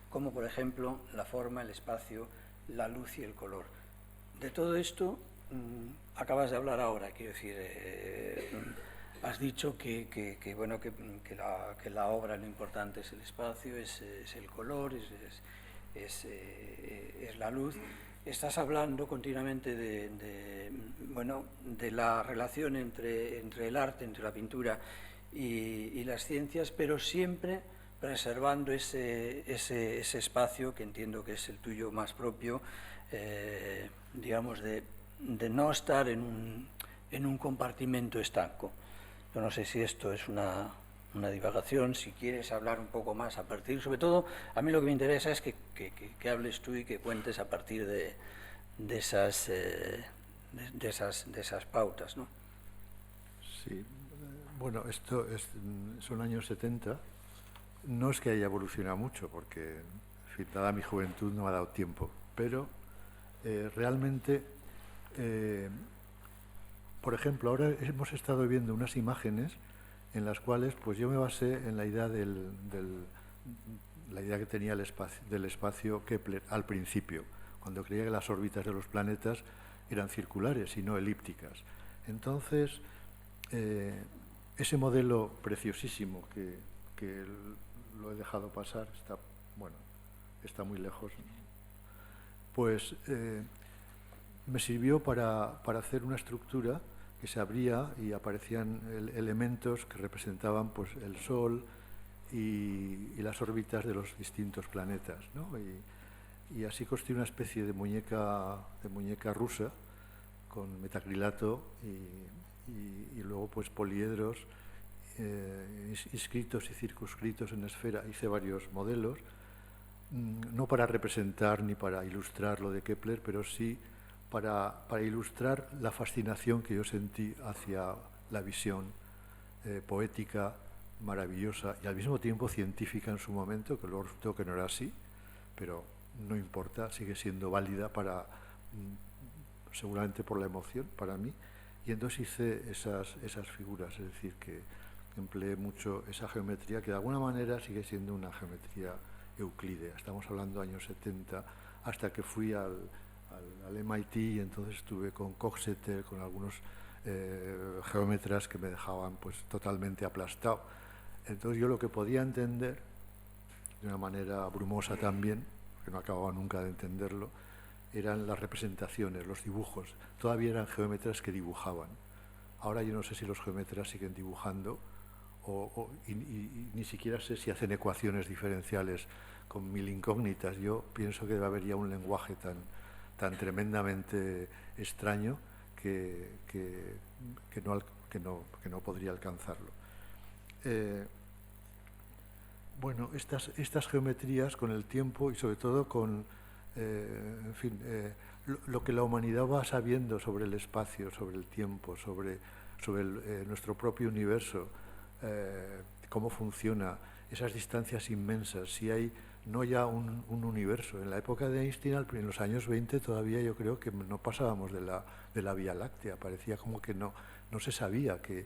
como por ejemplo la forma, el espacio, la luz y el color. De todo esto acabas de hablar ahora, quiero decir, has dicho que la obra lo importante es el espacio, es el color, es la luz. Estás hablando continuamente de la relación entre el arte, entre la pintura y las ciencias, pero siempre preservando ese espacio que entiendo que es el tuyo más propio, digamos, de no estar en un compartimento estanco. Yo no sé si esto es una divagación, si quieres hablar un poco más a partir, sobre todo, a mí lo que me interesa es que hables tú y que cuentes a partir de esas pautas, ¿no? Sí, bueno, son años 70. No es que haya evolucionado mucho, porque, en fin, dada mi juventud no me ha dado tiempo, pero realmente, por ejemplo, ahora hemos estado viendo unas imágenes en las cuales pues yo me basé en la idea la idea que tenía del espacio Kepler al principio, cuando creía que las órbitas de los planetas eran circulares y no elípticas. Entonces, ese modelo preciosísimo que lo he dejado pasar, está muy lejos, pues me sirvió para hacer una estructura que se abría y aparecían elementos que representaban pues, el Sol y las órbitas de los distintos planetas, ¿no? Y así construí una especie de muñeca rusa con metacrilato y luego pues poliedros inscritos y circunscritos en esfera. Hice varios modelos, no para representar ni para ilustrar lo de Kepler, pero sí para ilustrar la fascinación que yo sentí hacia la visión poética, maravillosa y al mismo tiempo científica en su momento, que luego resultó que no era así, pero no importa, sigue siendo válida seguramente por la emoción, para mí. Y entonces hice esas figuras, es decir, que empleé mucho esa geometría, que de alguna manera sigue siendo una geometría euclídea. Estamos hablando de años 70, hasta que fui al MIT y entonces estuve con Coxeter, con algunos geómetras que me dejaban pues totalmente aplastado. Entonces yo lo que podía entender, de una manera brumosa también, que no acababa nunca de entenderlo, eran las representaciones, los dibujos. Todavía eran geómetras que dibujaban. Ahora yo no sé si los geómetras siguen dibujando y ni siquiera sé si hacen ecuaciones diferenciales con mil incógnitas. Yo pienso que debe haber ya un lenguaje tan tremendamente extraño que no podría alcanzarlo. Bueno, estas geometrías con el tiempo y sobre todo con lo que la humanidad va sabiendo sobre el espacio, sobre el tiempo, sobre nuestro propio universo, cómo funciona, esas distancias inmensas, si hay no ya un universo. En la época de Einstein, en los años 20, todavía yo creo que no pasábamos de la Vía Láctea, parecía como que no se sabía que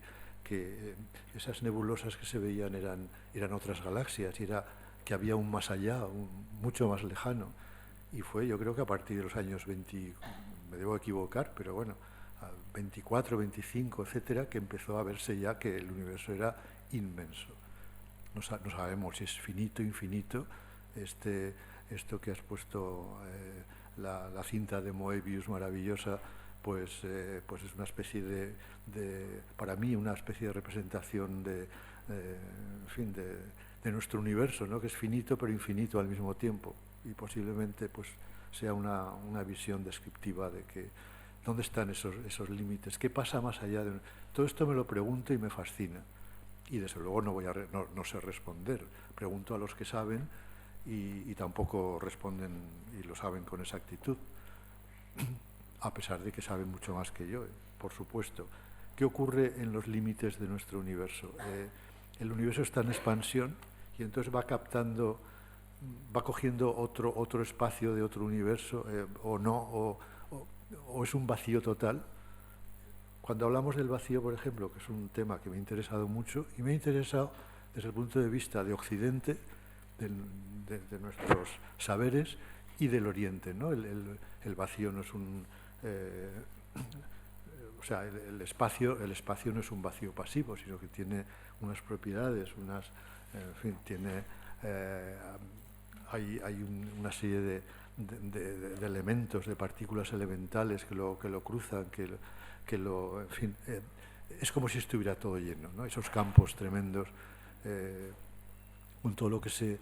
esas nebulosas que se veían eran otras galaxias, y que había un más allá, mucho más lejano. Y fue, yo creo que a partir de los años 20, me debo equivocar, pero bueno, 24, 25, etcétera, que empezó a verse ya que el universo era inmenso. No sabemos si es finito, infinito. Esto que has puesto, la cinta de Moebius maravillosa, pues es una especie para mí, una especie de representación de nuestro universo, ¿no? Que es finito pero infinito al mismo tiempo, y posiblemente pues sea una visión descriptiva de que dónde están esos límites, qué pasa más allá de... Todo esto me lo pregunto y me fascina. Y desde luego no sé responder. Pregunto a los que saben y tampoco responden y lo saben con exactitud, a pesar de que saben mucho más que yo, por supuesto. ¿Qué ocurre en los límites de nuestro universo? El universo está en expansión y entonces va captando, va cogiendo otro espacio de otro universo, o no, o es un vacío total. Cuando hablamos del vacío, por ejemplo, que es un tema que me ha interesado mucho, y me ha interesado desde el punto de vista de Occidente, de nuestros saberes, y del Oriente, ¿no? El vacío no es un... o sea, el espacio no es un vacío pasivo, sino que tiene unas propiedades, en fin, tiene... hay una serie de elementos, de partículas elementales que lo cruzan, en fin, es como si estuviera todo lleno, ¿no? Esos campos tremendos, con todo lo que se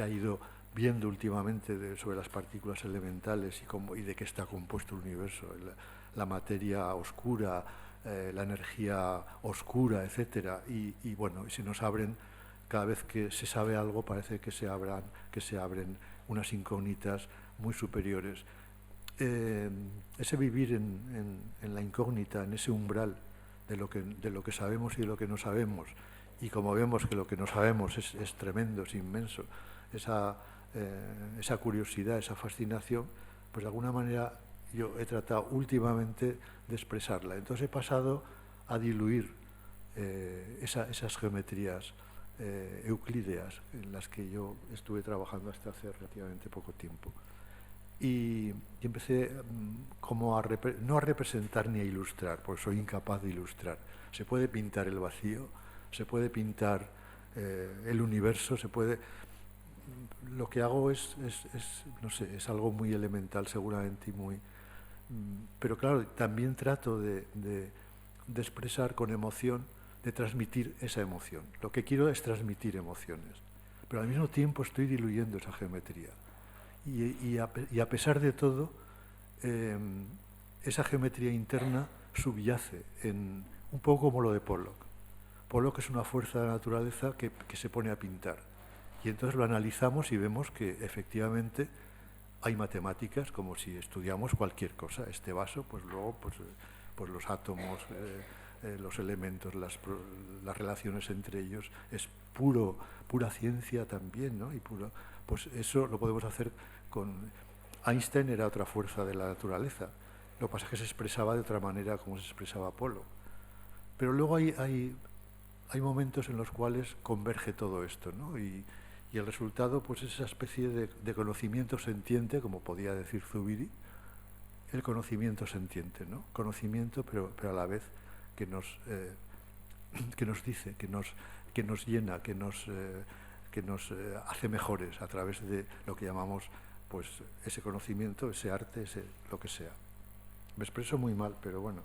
ha ido viendo últimamente sobre las partículas elementales y de qué está compuesto el universo, la materia oscura, la energía oscura, etcétera, y bueno, y se nos abren, cada vez que se sabe algo parece que se abren unas incógnitas muy superiores. Ese vivir en la incógnita, en ese umbral de lo que sabemos y de lo que no sabemos, y como vemos que lo que no sabemos es tremendo, es inmenso, esa curiosidad, esa fascinación, pues de alguna manera yo he tratado últimamente de expresarla. Entonces he pasado a diluir esas geometrías euclídeas en las que yo estuve trabajando hasta hace relativamente poco tiempo. Y empecé como no a representar ni a ilustrar, porque soy incapaz de ilustrar. Se puede pintar el vacío, se puede pintar el universo, se puede... Lo que hago no sé, es algo muy elemental seguramente y muy... Pero claro, también trato de expresar con emoción, de transmitir esa emoción. Lo que quiero es transmitir emociones, pero al mismo tiempo estoy diluyendo esa geometría. Y a pesar de todo, esa geometría interna subyace en un poco como lo de Pollock. Pollock es una fuerza de la naturaleza que se pone a pintar. Y entonces lo analizamos y vemos que efectivamente hay matemáticas, como si estudiamos cualquier cosa. Este vaso, pues luego pues los átomos, los elementos, las relaciones entre ellos, es pura ciencia también, ¿no? Pues eso lo podemos hacer con... Einstein era otra fuerza de la naturaleza. Lo que pasa es que se expresaba de otra manera como se expresaba Apolo. Pero luego hay momentos en los cuales converge todo esto, ¿no? Y el resultado pues es esa especie de conocimiento sentiente, como podía decir Zubiri, el conocimiento sentiente, ¿no? Conocimiento, pero a la vez que nos dice, que nos llena, que nos hace mejores a través de lo que llamamos pues ese conocimiento, ese arte, lo que sea. Me expreso muy mal, pero bueno,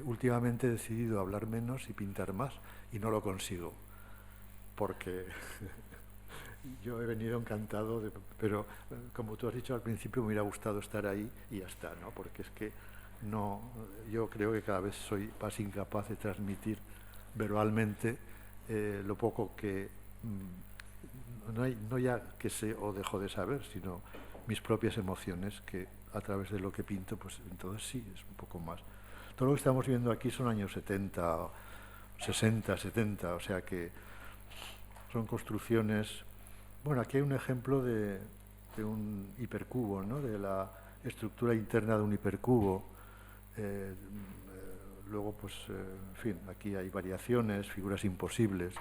últimamente he decidido hablar menos y pintar más, y no lo consigo, porque yo he venido encantado, pero como tú has dicho al principio, me hubiera gustado estar ahí y ya está, ¿no? Porque es que no, yo creo que cada vez soy más incapaz de transmitir verbalmente lo poco que, no ya que sé o dejo de saber, sino mis propias emociones, que a través de lo que pinto, pues entonces sí, es un poco más. Todo lo que estamos viendo aquí son años 70, 60, 70, o sea que son construcciones... Bueno, aquí hay un ejemplo de un hipercubo, ¿no? De la estructura interna de un hipercubo. Luego, pues, en fin, aquí hay variaciones, figuras imposibles,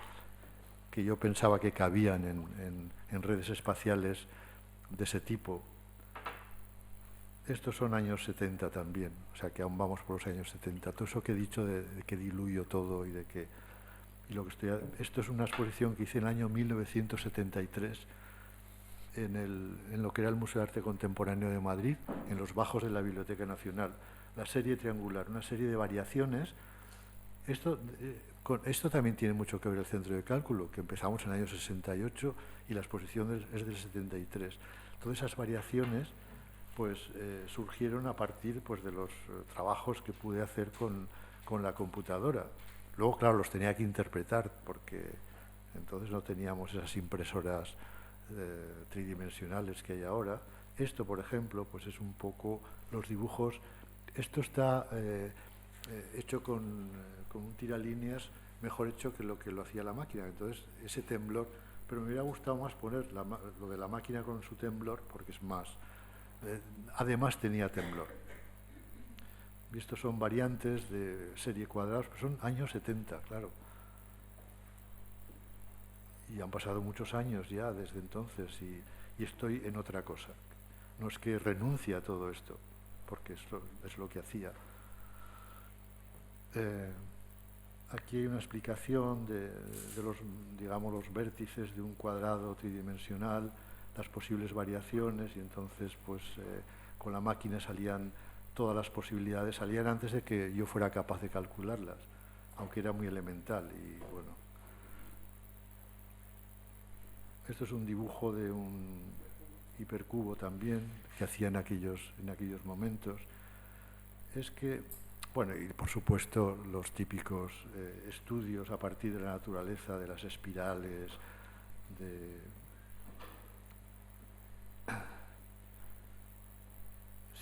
que yo pensaba que cabían en redes espaciales de ese tipo. Estos son años 70 también, o sea que aún vamos por los años 70. Todo eso que he dicho de que diluyo todo y de que... esto es una exposición que hice en el año 1973 en lo que era el Museo de Arte Contemporáneo de Madrid, en los bajos de la Biblioteca Nacional. La serie triangular, una serie de variaciones. Con esto también tiene mucho que ver el centro de cálculo, que empezamos en el año 68 y la exposición es del 73. Todas esas variaciones pues surgieron a partir pues, de los trabajos que pude hacer con la computadora. Luego, claro, los tenía que interpretar porque entonces no teníamos esas impresoras tridimensionales que hay ahora. Esto, por ejemplo, pues es un poco los dibujos. Esto está hecho con un tiralíneas mejor hecho que lo hacía la máquina. Entonces, ese temblor, pero me hubiera gustado más poner lo de la máquina con su temblor, porque es más. Además tenía temblor. Y estos son variantes de serie cuadrados, pero son años 70, claro. Y han pasado muchos años ya desde entonces y estoy en otra cosa. No es que renuncie a todo esto, porque es lo que hacía. Aquí hay una explicación de los, digamos, los vértices de un cuadrado tridimensional, las posibles variaciones, y entonces pues con la máquina salían todas las posibilidades, salían antes de que yo fuera capaz de calcularlas, aunque era muy elemental. Y bueno, esto es un dibujo de un hipercubo también que hacía en aquellos momentos. Es que, bueno, y por supuesto los típicos estudios a partir de la naturaleza, de las espirales,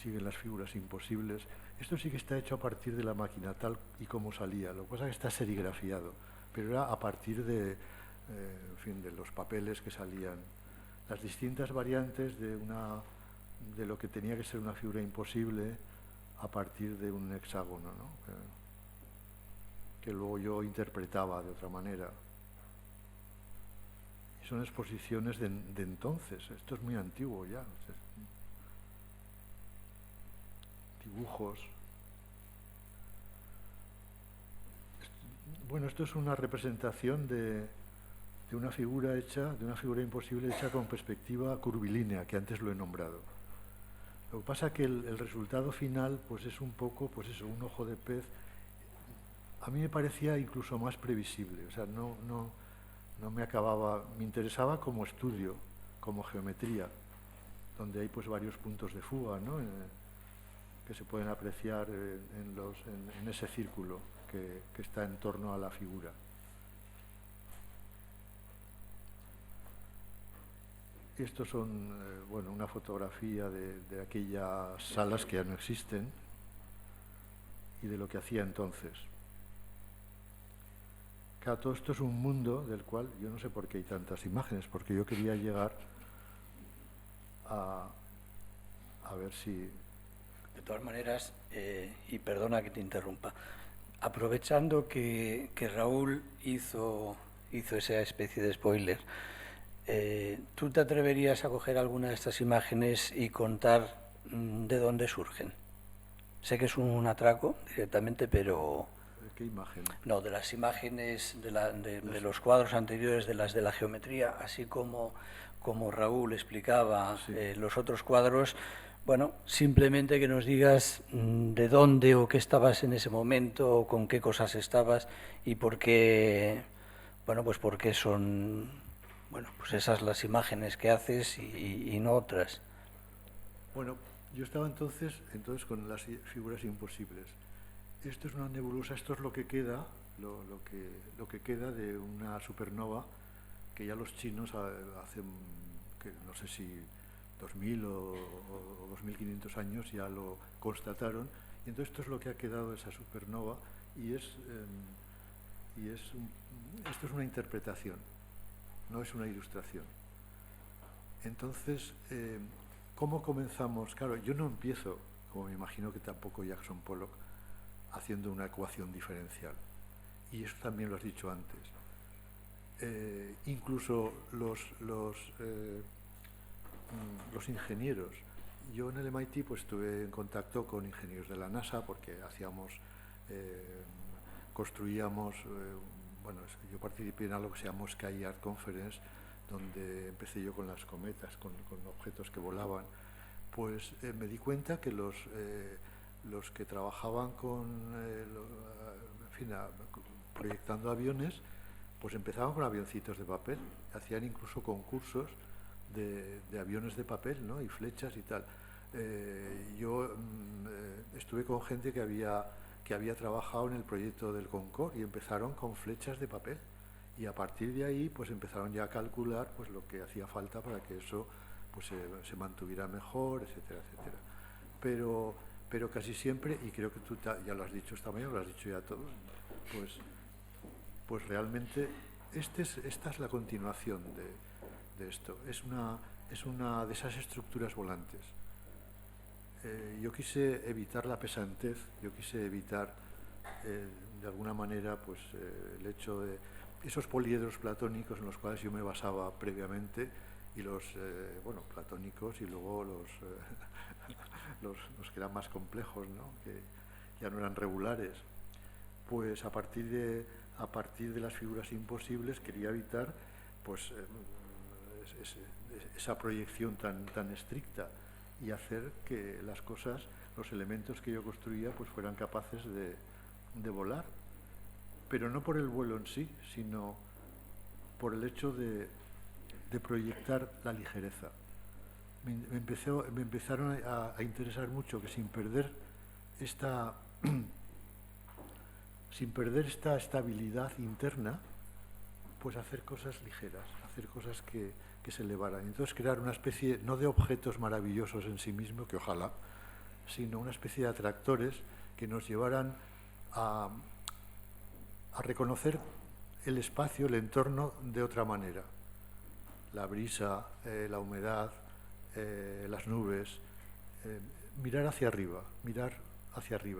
siguen las figuras imposibles. Esto sí que está hecho a partir de la máquina, tal y como salía. Lo que pasa es que está serigrafiado, pero era a partir de, en fin, de los papeles que salían. Las distintas variantes de lo que tenía que ser una figura imposible a partir de un hexágono, ¿no? Que luego yo interpretaba de otra manera. Y son exposiciones de entonces. Esto es muy antiguo ya. Dibujos. Bueno, esto es una representación de una figura hecha, de una figura imposible hecha con perspectiva curvilínea, que antes lo he nombrado. Lo que pasa es que el resultado final pues es un poco, pues eso, un ojo de pez. A mí me parecía incluso más previsible, o sea, no me acababa, me interesaba como estudio, como geometría, donde hay pues varios puntos de fuga, ¿no? Que se pueden apreciar en ese círculo que está en torno a la figura. Estos son, bueno, una fotografía de aquellas salas que ya no existen y de lo que hacía entonces. Claro, todo esto es un mundo del cual yo no sé por qué hay tantas imágenes, porque yo quería llegar a ver si... De todas maneras, y perdona que te interrumpa, aprovechando que Raúl hizo esa especie de spoiler, ¿tú te atreverías a coger alguna de estas imágenes y contar de dónde surgen? Sé que es un atraco directamente, pero... ¿Qué imagen? No, de las imágenes de los cuadros anteriores, de las de la geometría, así como Raúl explicaba sí. Los otros cuadros. Bueno, simplemente que nos digas de dónde o qué estabas en ese momento, o con qué cosas estabas y por qué, bueno, pues por qué son, bueno, pues esas las imágenes que haces y no otras. Bueno, yo estaba entonces con las figuras imposibles. Esto es una nebulosa, esto es lo que queda, lo que queda de una supernova que ya los chinos hacen, que no sé si 2000 o 2500 años ya lo constataron. Y entonces esto es lo que ha quedado de esa supernova y esto es una interpretación, no es una ilustración. Entonces, ¿cómo comenzamos? Claro, yo no empiezo, como me imagino que tampoco Jackson Pollock, haciendo una ecuación diferencial. Y eso también lo has dicho antes. Incluso los ingenieros. Yo en el MIT pues estuve en contacto con ingenieros de la NASA porque construíamos, bueno, yo participé en algo que se llamó Sky Art Conference, donde empecé yo con las cometas, con objetos que volaban. Pues me di cuenta que los que trabajaban proyectando aviones, pues empezaban con avioncitos de papel, hacían incluso concursos de aviones de papel, ¿no? Y flechas y tal. Yo estuve con gente que había que había trabajado en el proyecto del Concorde y empezaron con flechas de papel. Y a partir de ahí pues empezaron ya a calcular pues lo que hacía falta para que eso pues se mantuviera mejor, etcétera, etcétera. Pero casi siempre, y creo que tú ya lo has dicho esta mañana, lo has dicho ya todo, pues realmente esta es la continuación de esto. Es una de esas estructuras volantes. Yo quise evitar la pesantez, yo quise evitar de alguna manera pues el hecho de esos poliedros platónicos en los cuales yo me basaba previamente, y los platónicos, y luego los que eran más complejos, ¿no? Que ya no eran regulares. Pues a partir de las figuras imposibles quería evitar pues esa proyección tan estricta, y hacer que las cosas, los elementos que yo construía, pues fueran capaces de volar, pero no por el vuelo en sí, sino por el hecho de proyectar la ligereza. Me empezaron a interesar mucho que sin perder esta estabilidad interna, pues hacer cosas ligeras, hacer cosas que se elevaran. Entonces crear una especie, no de objetos maravillosos en sí mismos, que ojalá, sino una especie de atractores que nos llevaran a reconocer el espacio, el entorno de otra manera. La brisa, la humedad, las nubes, mirar hacia arriba.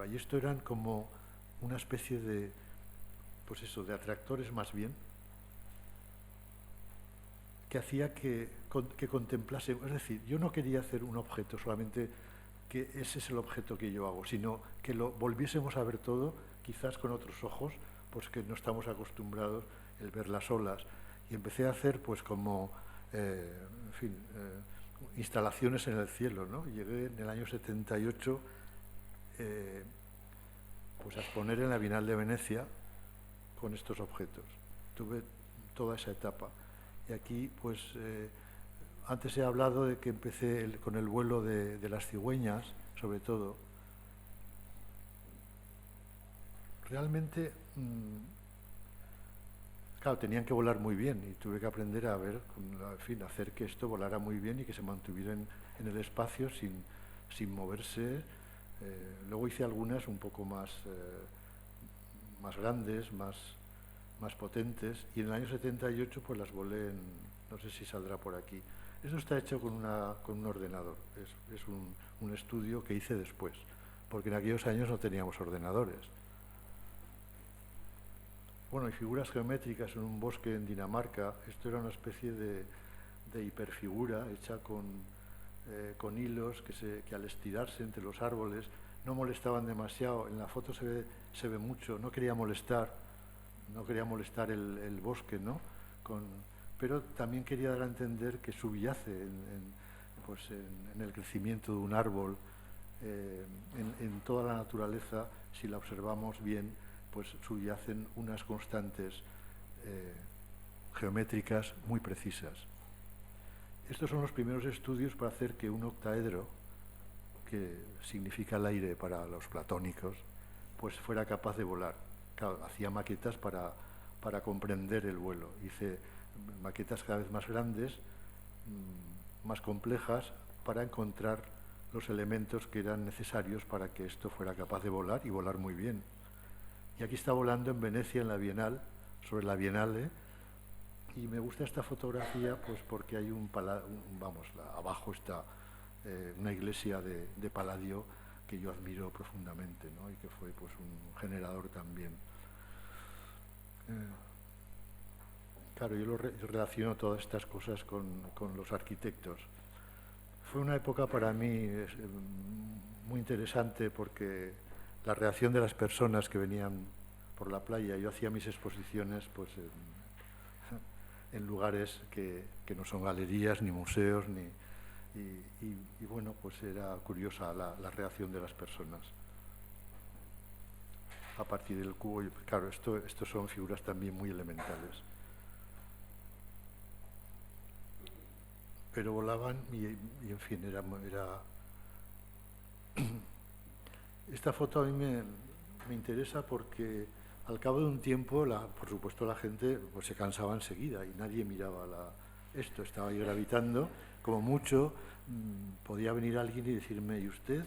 Y esto eran como una especie de, pues eso, de atractores más bien, que hacía que contemplase. Es decir, yo no quería hacer un objeto solamente que ese es el objeto que yo hago, sino que lo volviésemos a ver todo, quizás con otros ojos, pues que no estamos acostumbrados el ver las olas. Y empecé a hacer pues como, instalaciones en el cielo, ¿no? Llegué en el año 78 pues a exponer en la Bienal de Venecia con estos objetos. Tuve toda esa etapa. Y aquí, pues, antes he hablado de que empecé con el vuelo de las cigüeñas, sobre todo. Realmente, claro, tenían que volar muy bien y tuve que aprender a ver, hacer que esto volara muy bien y que se mantuviera en el espacio sin moverse. Luego hice algunas un poco más grandes, más potentes, y en el año 78 pues las volé no sé si saldrá por aquí. Eso está hecho con un ordenador, es un estudio que hice después, porque en aquellos años no teníamos ordenadores. Bueno, y figuras geométricas en un bosque en Dinamarca. Esto era una especie de hiperfigura hecha con hilos que al estirarse entre los árboles no molestaban demasiado. En la foto se ve mucho. No quería molestar el bosque, ¿no? Pero también quería dar a entender que subyace en el crecimiento de un árbol, en toda la naturaleza, si la observamos bien, pues subyacen unas constantes geométricas muy precisas. Estos son los primeros estudios para hacer que un octaedro, que significa el aire para los platónicos, pues fuera capaz de volar. Claro, hacía maquetas para comprender el vuelo. Hice maquetas cada vez más grandes, más complejas, para encontrar los elementos que eran necesarios para que esto fuera capaz de volar, y volar muy bien. Y aquí está volando en Venecia, en la Bienal, sobre la Bienale, y me gusta esta fotografía pues porque hay abajo está una iglesia de Palladio que yo admiro profundamente, ¿no? Y que fue pues un generador también. Claro, yo relaciono todas estas cosas con los arquitectos. Fue una época para mí muy interesante, porque la reacción de las personas que venían por la playa, yo hacía mis exposiciones pues en lugares que no son galerías ni museos, y bueno, pues era curiosa la reacción de las personas. A partir del cubo, claro, estos son figuras también muy elementales. Pero volaban y en fin, era... Esta foto a mí me me interesa porque al cabo de un tiempo, por supuesto, la gente pues, se cansaba enseguida y nadie miraba esto, estaba ahí gravitando. Como mucho, podía venir alguien y decirme, ¿y usted?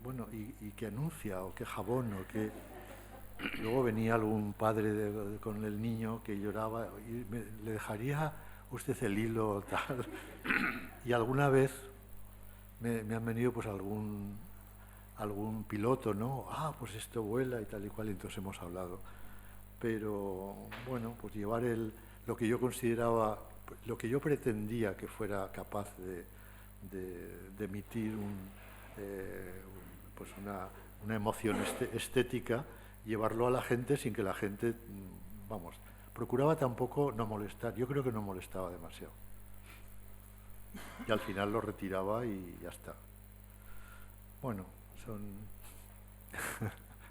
Bueno, ¿y qué anuncia? ¿O qué jabón? ¿O qué...? Luego venía algún padre con el niño que lloraba y ¿le dejaría usted el hilo tal? Y alguna vez me han venido pues algún piloto, ¿no? Ah, pues esto vuela y tal y cual, y entonces hemos hablado. Pero bueno, pues llevar lo que yo consideraba, lo que yo pretendía que fuera capaz de emitir pues una emoción estética, llevarlo a la gente sin que la gente, vamos, procuraba tampoco no molestar. Yo creo que no molestaba demasiado. Y al final lo retiraba y ya está. Bueno, son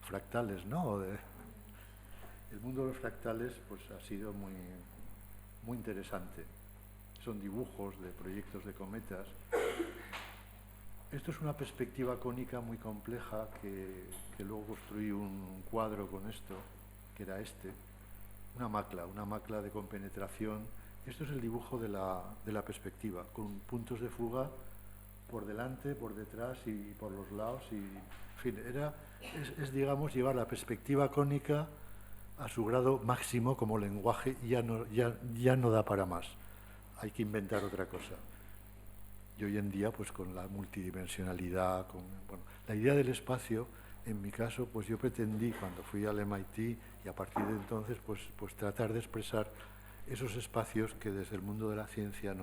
fractales, ¿no? El mundo de los fractales pues, ha sido muy, muy interesante. Son dibujos de proyectos de cometas. Esto es una perspectiva cónica muy compleja que luego construí un cuadro con esto, que era una macla de compenetración. Esto es el dibujo de la perspectiva, con puntos de fuga por delante, por detrás y por los lados. Y, en fin, es digamos, llevar la perspectiva cónica a su grado máximo como lenguaje, y ya no da para más. Hay que inventar otra cosa. Y hoy en día, pues con la multidimensionalidad, la idea del espacio, en mi caso, pues yo pretendí, cuando fui al MIT, y a partir de entonces, pues tratar de expresar esos espacios que desde el mundo de la ciencia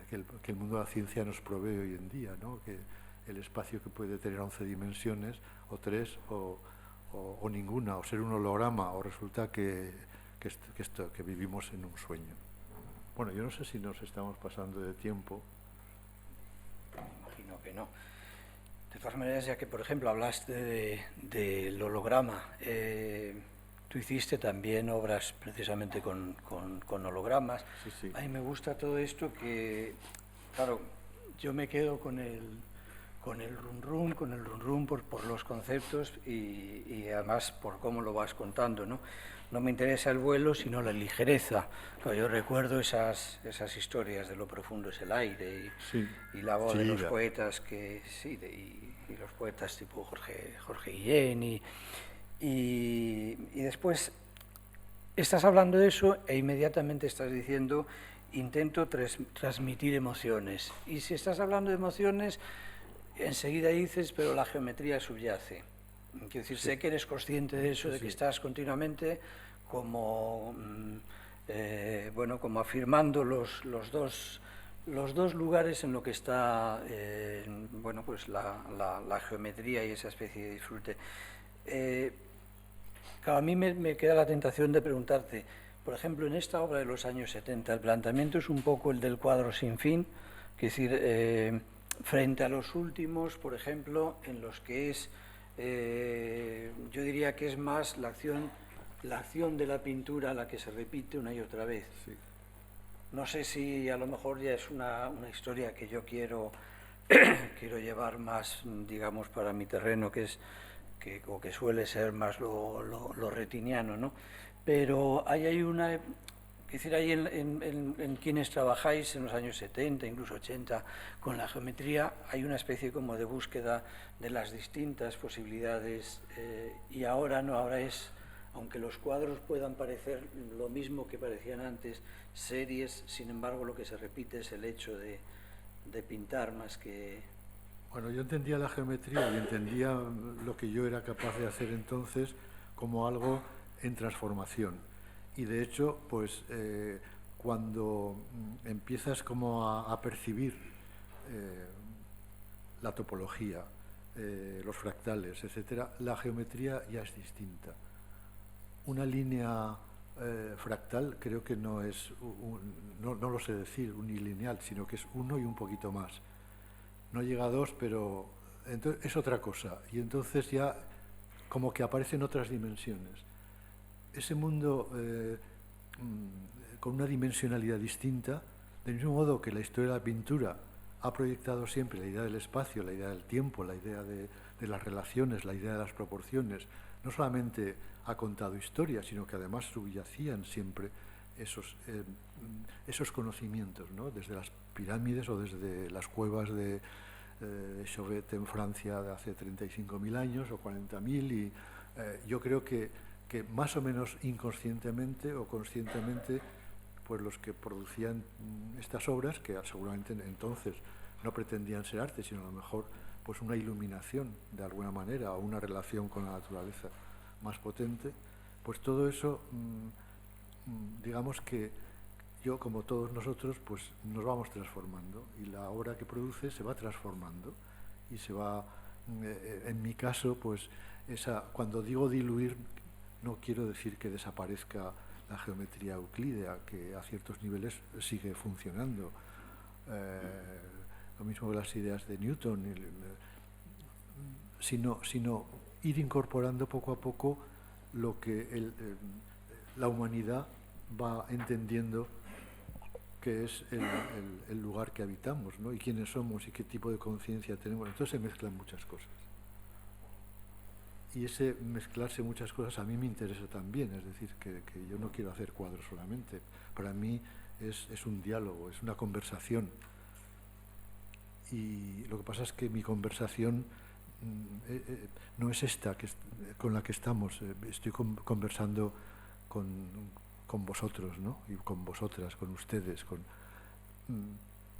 que el mundo de la ciencia nos provee hoy en día, ¿no? Que el espacio que puede tener 11 dimensiones, o 3, o ninguna, o ser un holograma, o resulta que vivimos en un sueño. Bueno, yo no sé si nos estamos pasando de tiempo. Me imagino que no. De todas maneras, ya que, por ejemplo, hablaste del holograma, tú hiciste también obras precisamente con hologramas. Sí, sí. A mí me gusta todo esto que, claro, yo me quedo con el run run por los conceptos y además por cómo lo vas contando, ¿no? No me interesa el vuelo, sino la ligereza. Claro, yo recuerdo esas historias de lo profundo es el aire y la voz de los poetas y los poetas tipo Jorge Guillén y después estás hablando de eso e inmediatamente estás diciendo intento transmitir emociones. Y si estás hablando de emociones, enseguida dices, pero la geometría subyace. Quiero decir, sé que eres consciente de eso, de que estás continuamente como afirmando los dos lugares en lo que está pues la geometría y esa especie de disfrute. Claro, a mí me queda la tentación de preguntarte, por ejemplo, en esta obra de los años 70, el planteamiento es un poco el del cuadro sin fin, es decir, frente a los últimos, por ejemplo, en los que es, yo diría que es más la acción de la pintura la que se repite una y otra vez. Sí. No sé si a lo mejor ya es una historia que yo quiero llevar más, digamos, para mi terreno, que suele ser más lo retiniano, ¿no? Pero hay una... Es decir, hay en quienes trabajáis en los años 70, incluso 80, con la geometría, hay una especie como de búsqueda de las distintas posibilidades y ahora no, ahora es, aunque los cuadros puedan parecer lo mismo que parecían antes, series, sin embargo lo que se repite es el hecho de pintar más que... Bueno, yo entendía la geometría y entendía lo que yo era capaz de hacer entonces como algo en transformación. Y de hecho, pues cuando empiezas como a percibir la topología, los fractales, etcétera, la geometría ya es distinta. Una línea fractal creo que no es, no lo sé decir, unilineal, sino que es uno y un poquito más. No llega a 2, pero entonces es otra cosa. Y entonces ya como que aparecen otras dimensiones. Ese mundo con una dimensionalidad distinta, del mismo modo que la historia de la pintura ha proyectado siempre la idea del espacio, la idea del tiempo, la idea de las relaciones, la idea de las proporciones. No solamente ha contado historias, sino que además subyacían siempre esos conocimientos, ¿no? Desde las pirámides o desde las cuevas de Chauvet en Francia de hace 35.000 años o 40.000, y yo creo que más o menos inconscientemente o conscientemente, pues los que producían estas obras, que seguramente entonces no pretendían ser arte, sino a lo mejor pues una iluminación de alguna manera o una relación con la naturaleza más potente, pues todo eso, digamos que yo, como todos nosotros, pues nos vamos transformando y la obra que produce se va transformando y se va, en mi caso, pues cuando digo diluir, no quiero decir que desaparezca la geometría euclídea, que a ciertos niveles sigue funcionando. Lo mismo que las ideas de Newton, sino ir incorporando poco a poco lo que la humanidad va entendiendo que es el lugar que habitamos, ¿no? Y quiénes somos y qué tipo de conciencia tenemos. Entonces se mezclan muchas cosas. Y ese mezclarse muchas cosas a mí me interesa también, es decir, que yo no quiero hacer cuadros solamente. Para mí es un diálogo, es una conversación. Y lo que pasa es que mi conversación no es esta con la que estamos. Estoy conversando con vosotros, ¿no? Y con vosotras, con ustedes.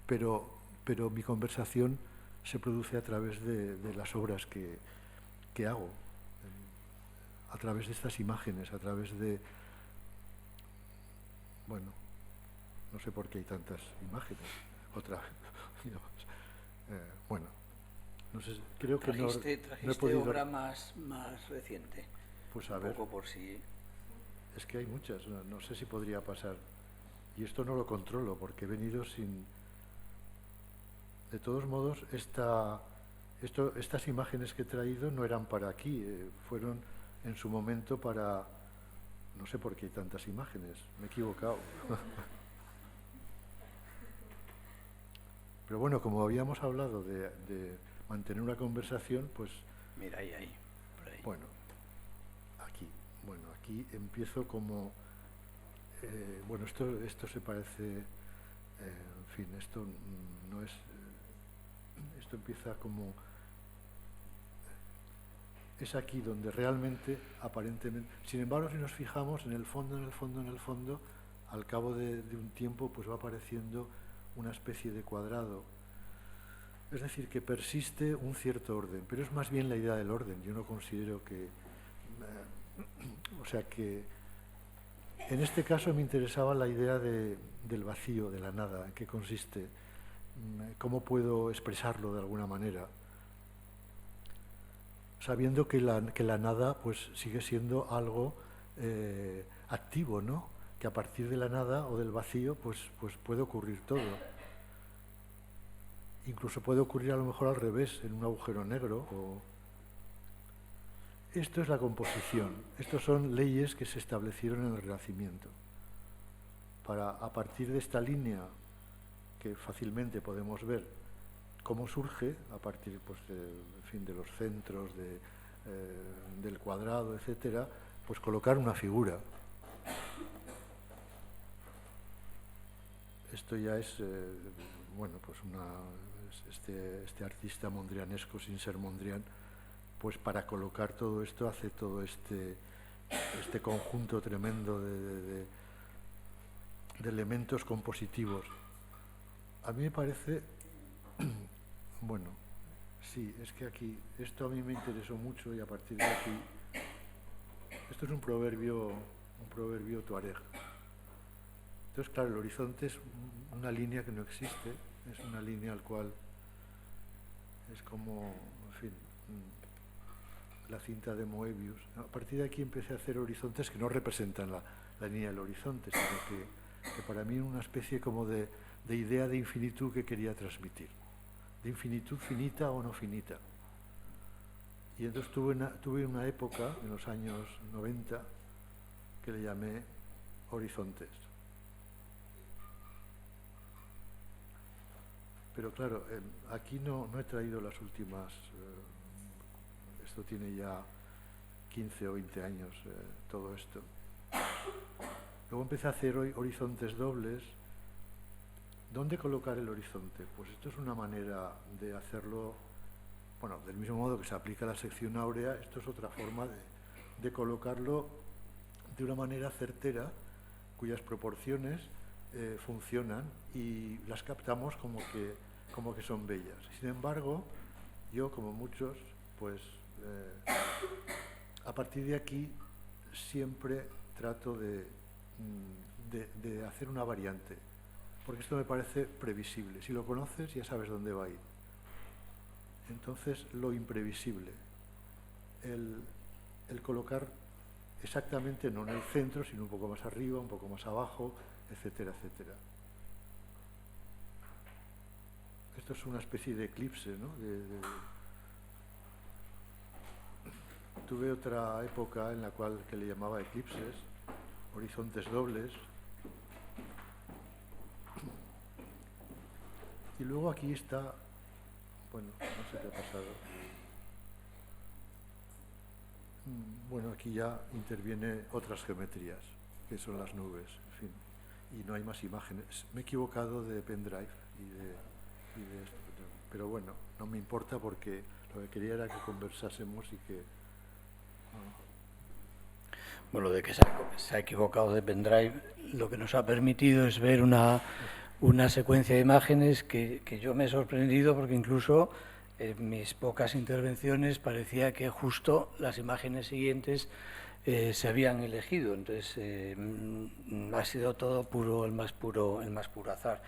Pero mi conversación se produce a través de las obras que hago, a través de estas imágenes, a través de... Bueno, no sé por qué hay tantas imágenes. Bueno, no sé, creo que no he podido... obra más reciente? Pues a ver, poco por si... es que hay muchas, no sé si podría pasar. Y esto no lo controlo porque he venido sin... De todos modos, estas imágenes que he traído no eran para aquí, fueron en su momento para... No sé por qué hay tantas imágenes, me he equivocado. Pero bueno, como habíamos hablado de mantener una conversación, pues... Mira, ahí, por ahí. Bueno, aquí empiezo como... bueno, esto se parece... en fin, esto no es... esto empieza como... Es aquí donde realmente, aparentemente... Sin embargo, si nos fijamos, en el fondo, al cabo de un tiempo, pues va apareciendo una especie de cuadrado. Es decir, que persiste un cierto orden, pero es más bien la idea del orden. Yo no considero que... o sea que... En este caso me interesaba la idea del vacío, de la nada, en qué consiste, cómo puedo expresarlo de alguna manera, sabiendo que la nada pues sigue siendo algo activo, ¿no? Que a partir de la nada o del vacío pues puede ocurrir todo. Incluso puede ocurrir a lo mejor al revés, en un agujero negro. Esto es la composición, estos son leyes que se establecieron en el Renacimiento. A partir de esta línea, que fácilmente podemos ver cómo surge, a partir pues, de los centros, del cuadrado, etcétera, pues colocar una figura. Esto ya es, bueno, pues este artista mondrianesco sin ser Mondrian, pues para colocar todo esto hace todo este conjunto tremendo de elementos compositivos. A mí me parece, bueno, sí, es que aquí, esto a mí me interesó mucho y a partir de aquí, esto es un proverbio tuareg. Entonces, claro, el horizonte es una línea que no existe, es una línea al cual es como, en fin, la cinta de Moebius. A partir de aquí empecé a hacer horizontes que no representan la línea del horizonte, sino que para mí es una especie como de idea de infinitud que quería transmitir, de infinitud finita o no finita. Y entonces tuve una época, en los años 90, que le llamé horizontes. pero claro, aquí no he traído las últimas, esto tiene ya 15 o 20 años, todo esto. Luego empecé a hacer horizontes dobles. ¿Dónde colocar el horizonte? Pues esto es una manera de hacerlo, bueno, del mismo modo que se aplica a la sección áurea, esto es otra forma de colocarlo de una manera certera, cuyas proporciones funcionan y las captamos como que son bellas. Sin embargo, yo, como muchos, pues a partir de aquí siempre trato de hacer una variante, porque esto me parece previsible. Si lo conoces, ya sabes dónde va a ir. Entonces, lo imprevisible, el colocar exactamente no en el centro, sino un poco más arriba, un poco más abajo, etcétera, etcétera. Esto es una especie de eclipse, ¿no? Tuve otra época en la cual que le llamaba eclipses, horizontes dobles. Y luego aquí está, bueno, no sé qué ha pasado. Bueno, aquí ya interviene otras geometrías, que son las nubes, en fin. Y no hay más imágenes. Me he equivocado de pendrive y de esto. Pero bueno, no me importa porque lo que quería era que conversásemos y que... Bueno, de que se ha equivocado de pendrive, lo que nos ha permitido es ver una secuencia de imágenes que yo me he sorprendido, porque incluso en mis pocas intervenciones parecía que justo las imágenes siguientes se habían elegido. Entonces ha sido todo el más puro azar.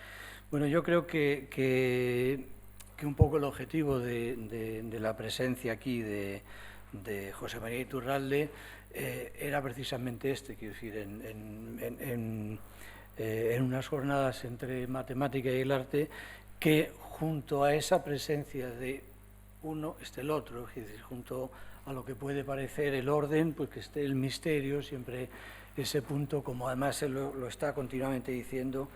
Bueno, yo creo que un poco el objetivo de la presencia aquí de José María Iturralde era precisamente este, quiero decir, en unas jornadas entre matemática y el arte, que junto a esa presencia de uno esté el otro, es decir, junto a lo que puede parecer el orden, pues que esté el misterio, siempre ese punto, como además él lo está continuamente diciendo,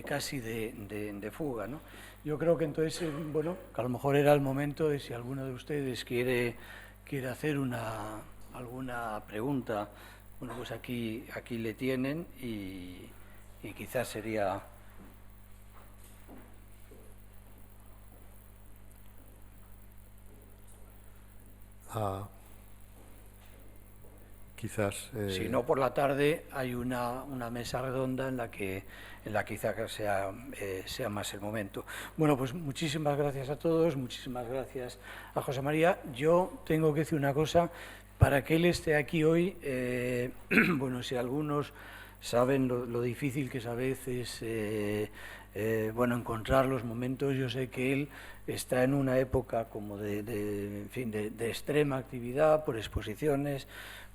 casi de fuga, ¿no? Yo creo que entonces, bueno, que a lo mejor era el momento de, si alguno de ustedes quiere hacer alguna pregunta, bueno, pues aquí le tienen y quizás sería... quizás... Si no, por la tarde hay una mesa redonda en la que quizá sea más el momento. Bueno, pues muchísimas gracias a todos, muchísimas gracias a José María. Yo tengo que decir una cosa, para que él esté aquí hoy, bueno, si algunos saben lo difícil que es a veces bueno, encontrar los momentos, yo sé que él está en una época como en fin, de extrema actividad, por exposiciones,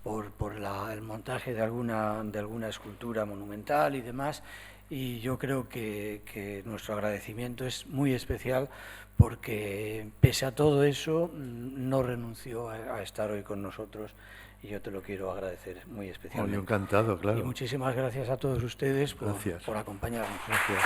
por el montaje de alguna escultura monumental y demás, y yo creo que nuestro agradecimiento es muy especial, porque pese a todo eso no renunció a estar hoy con nosotros, y yo te lo quiero agradecer muy especialmente. Yo encantado, claro. Y muchísimas gracias a todos ustedes por acompañarnos. Gracias.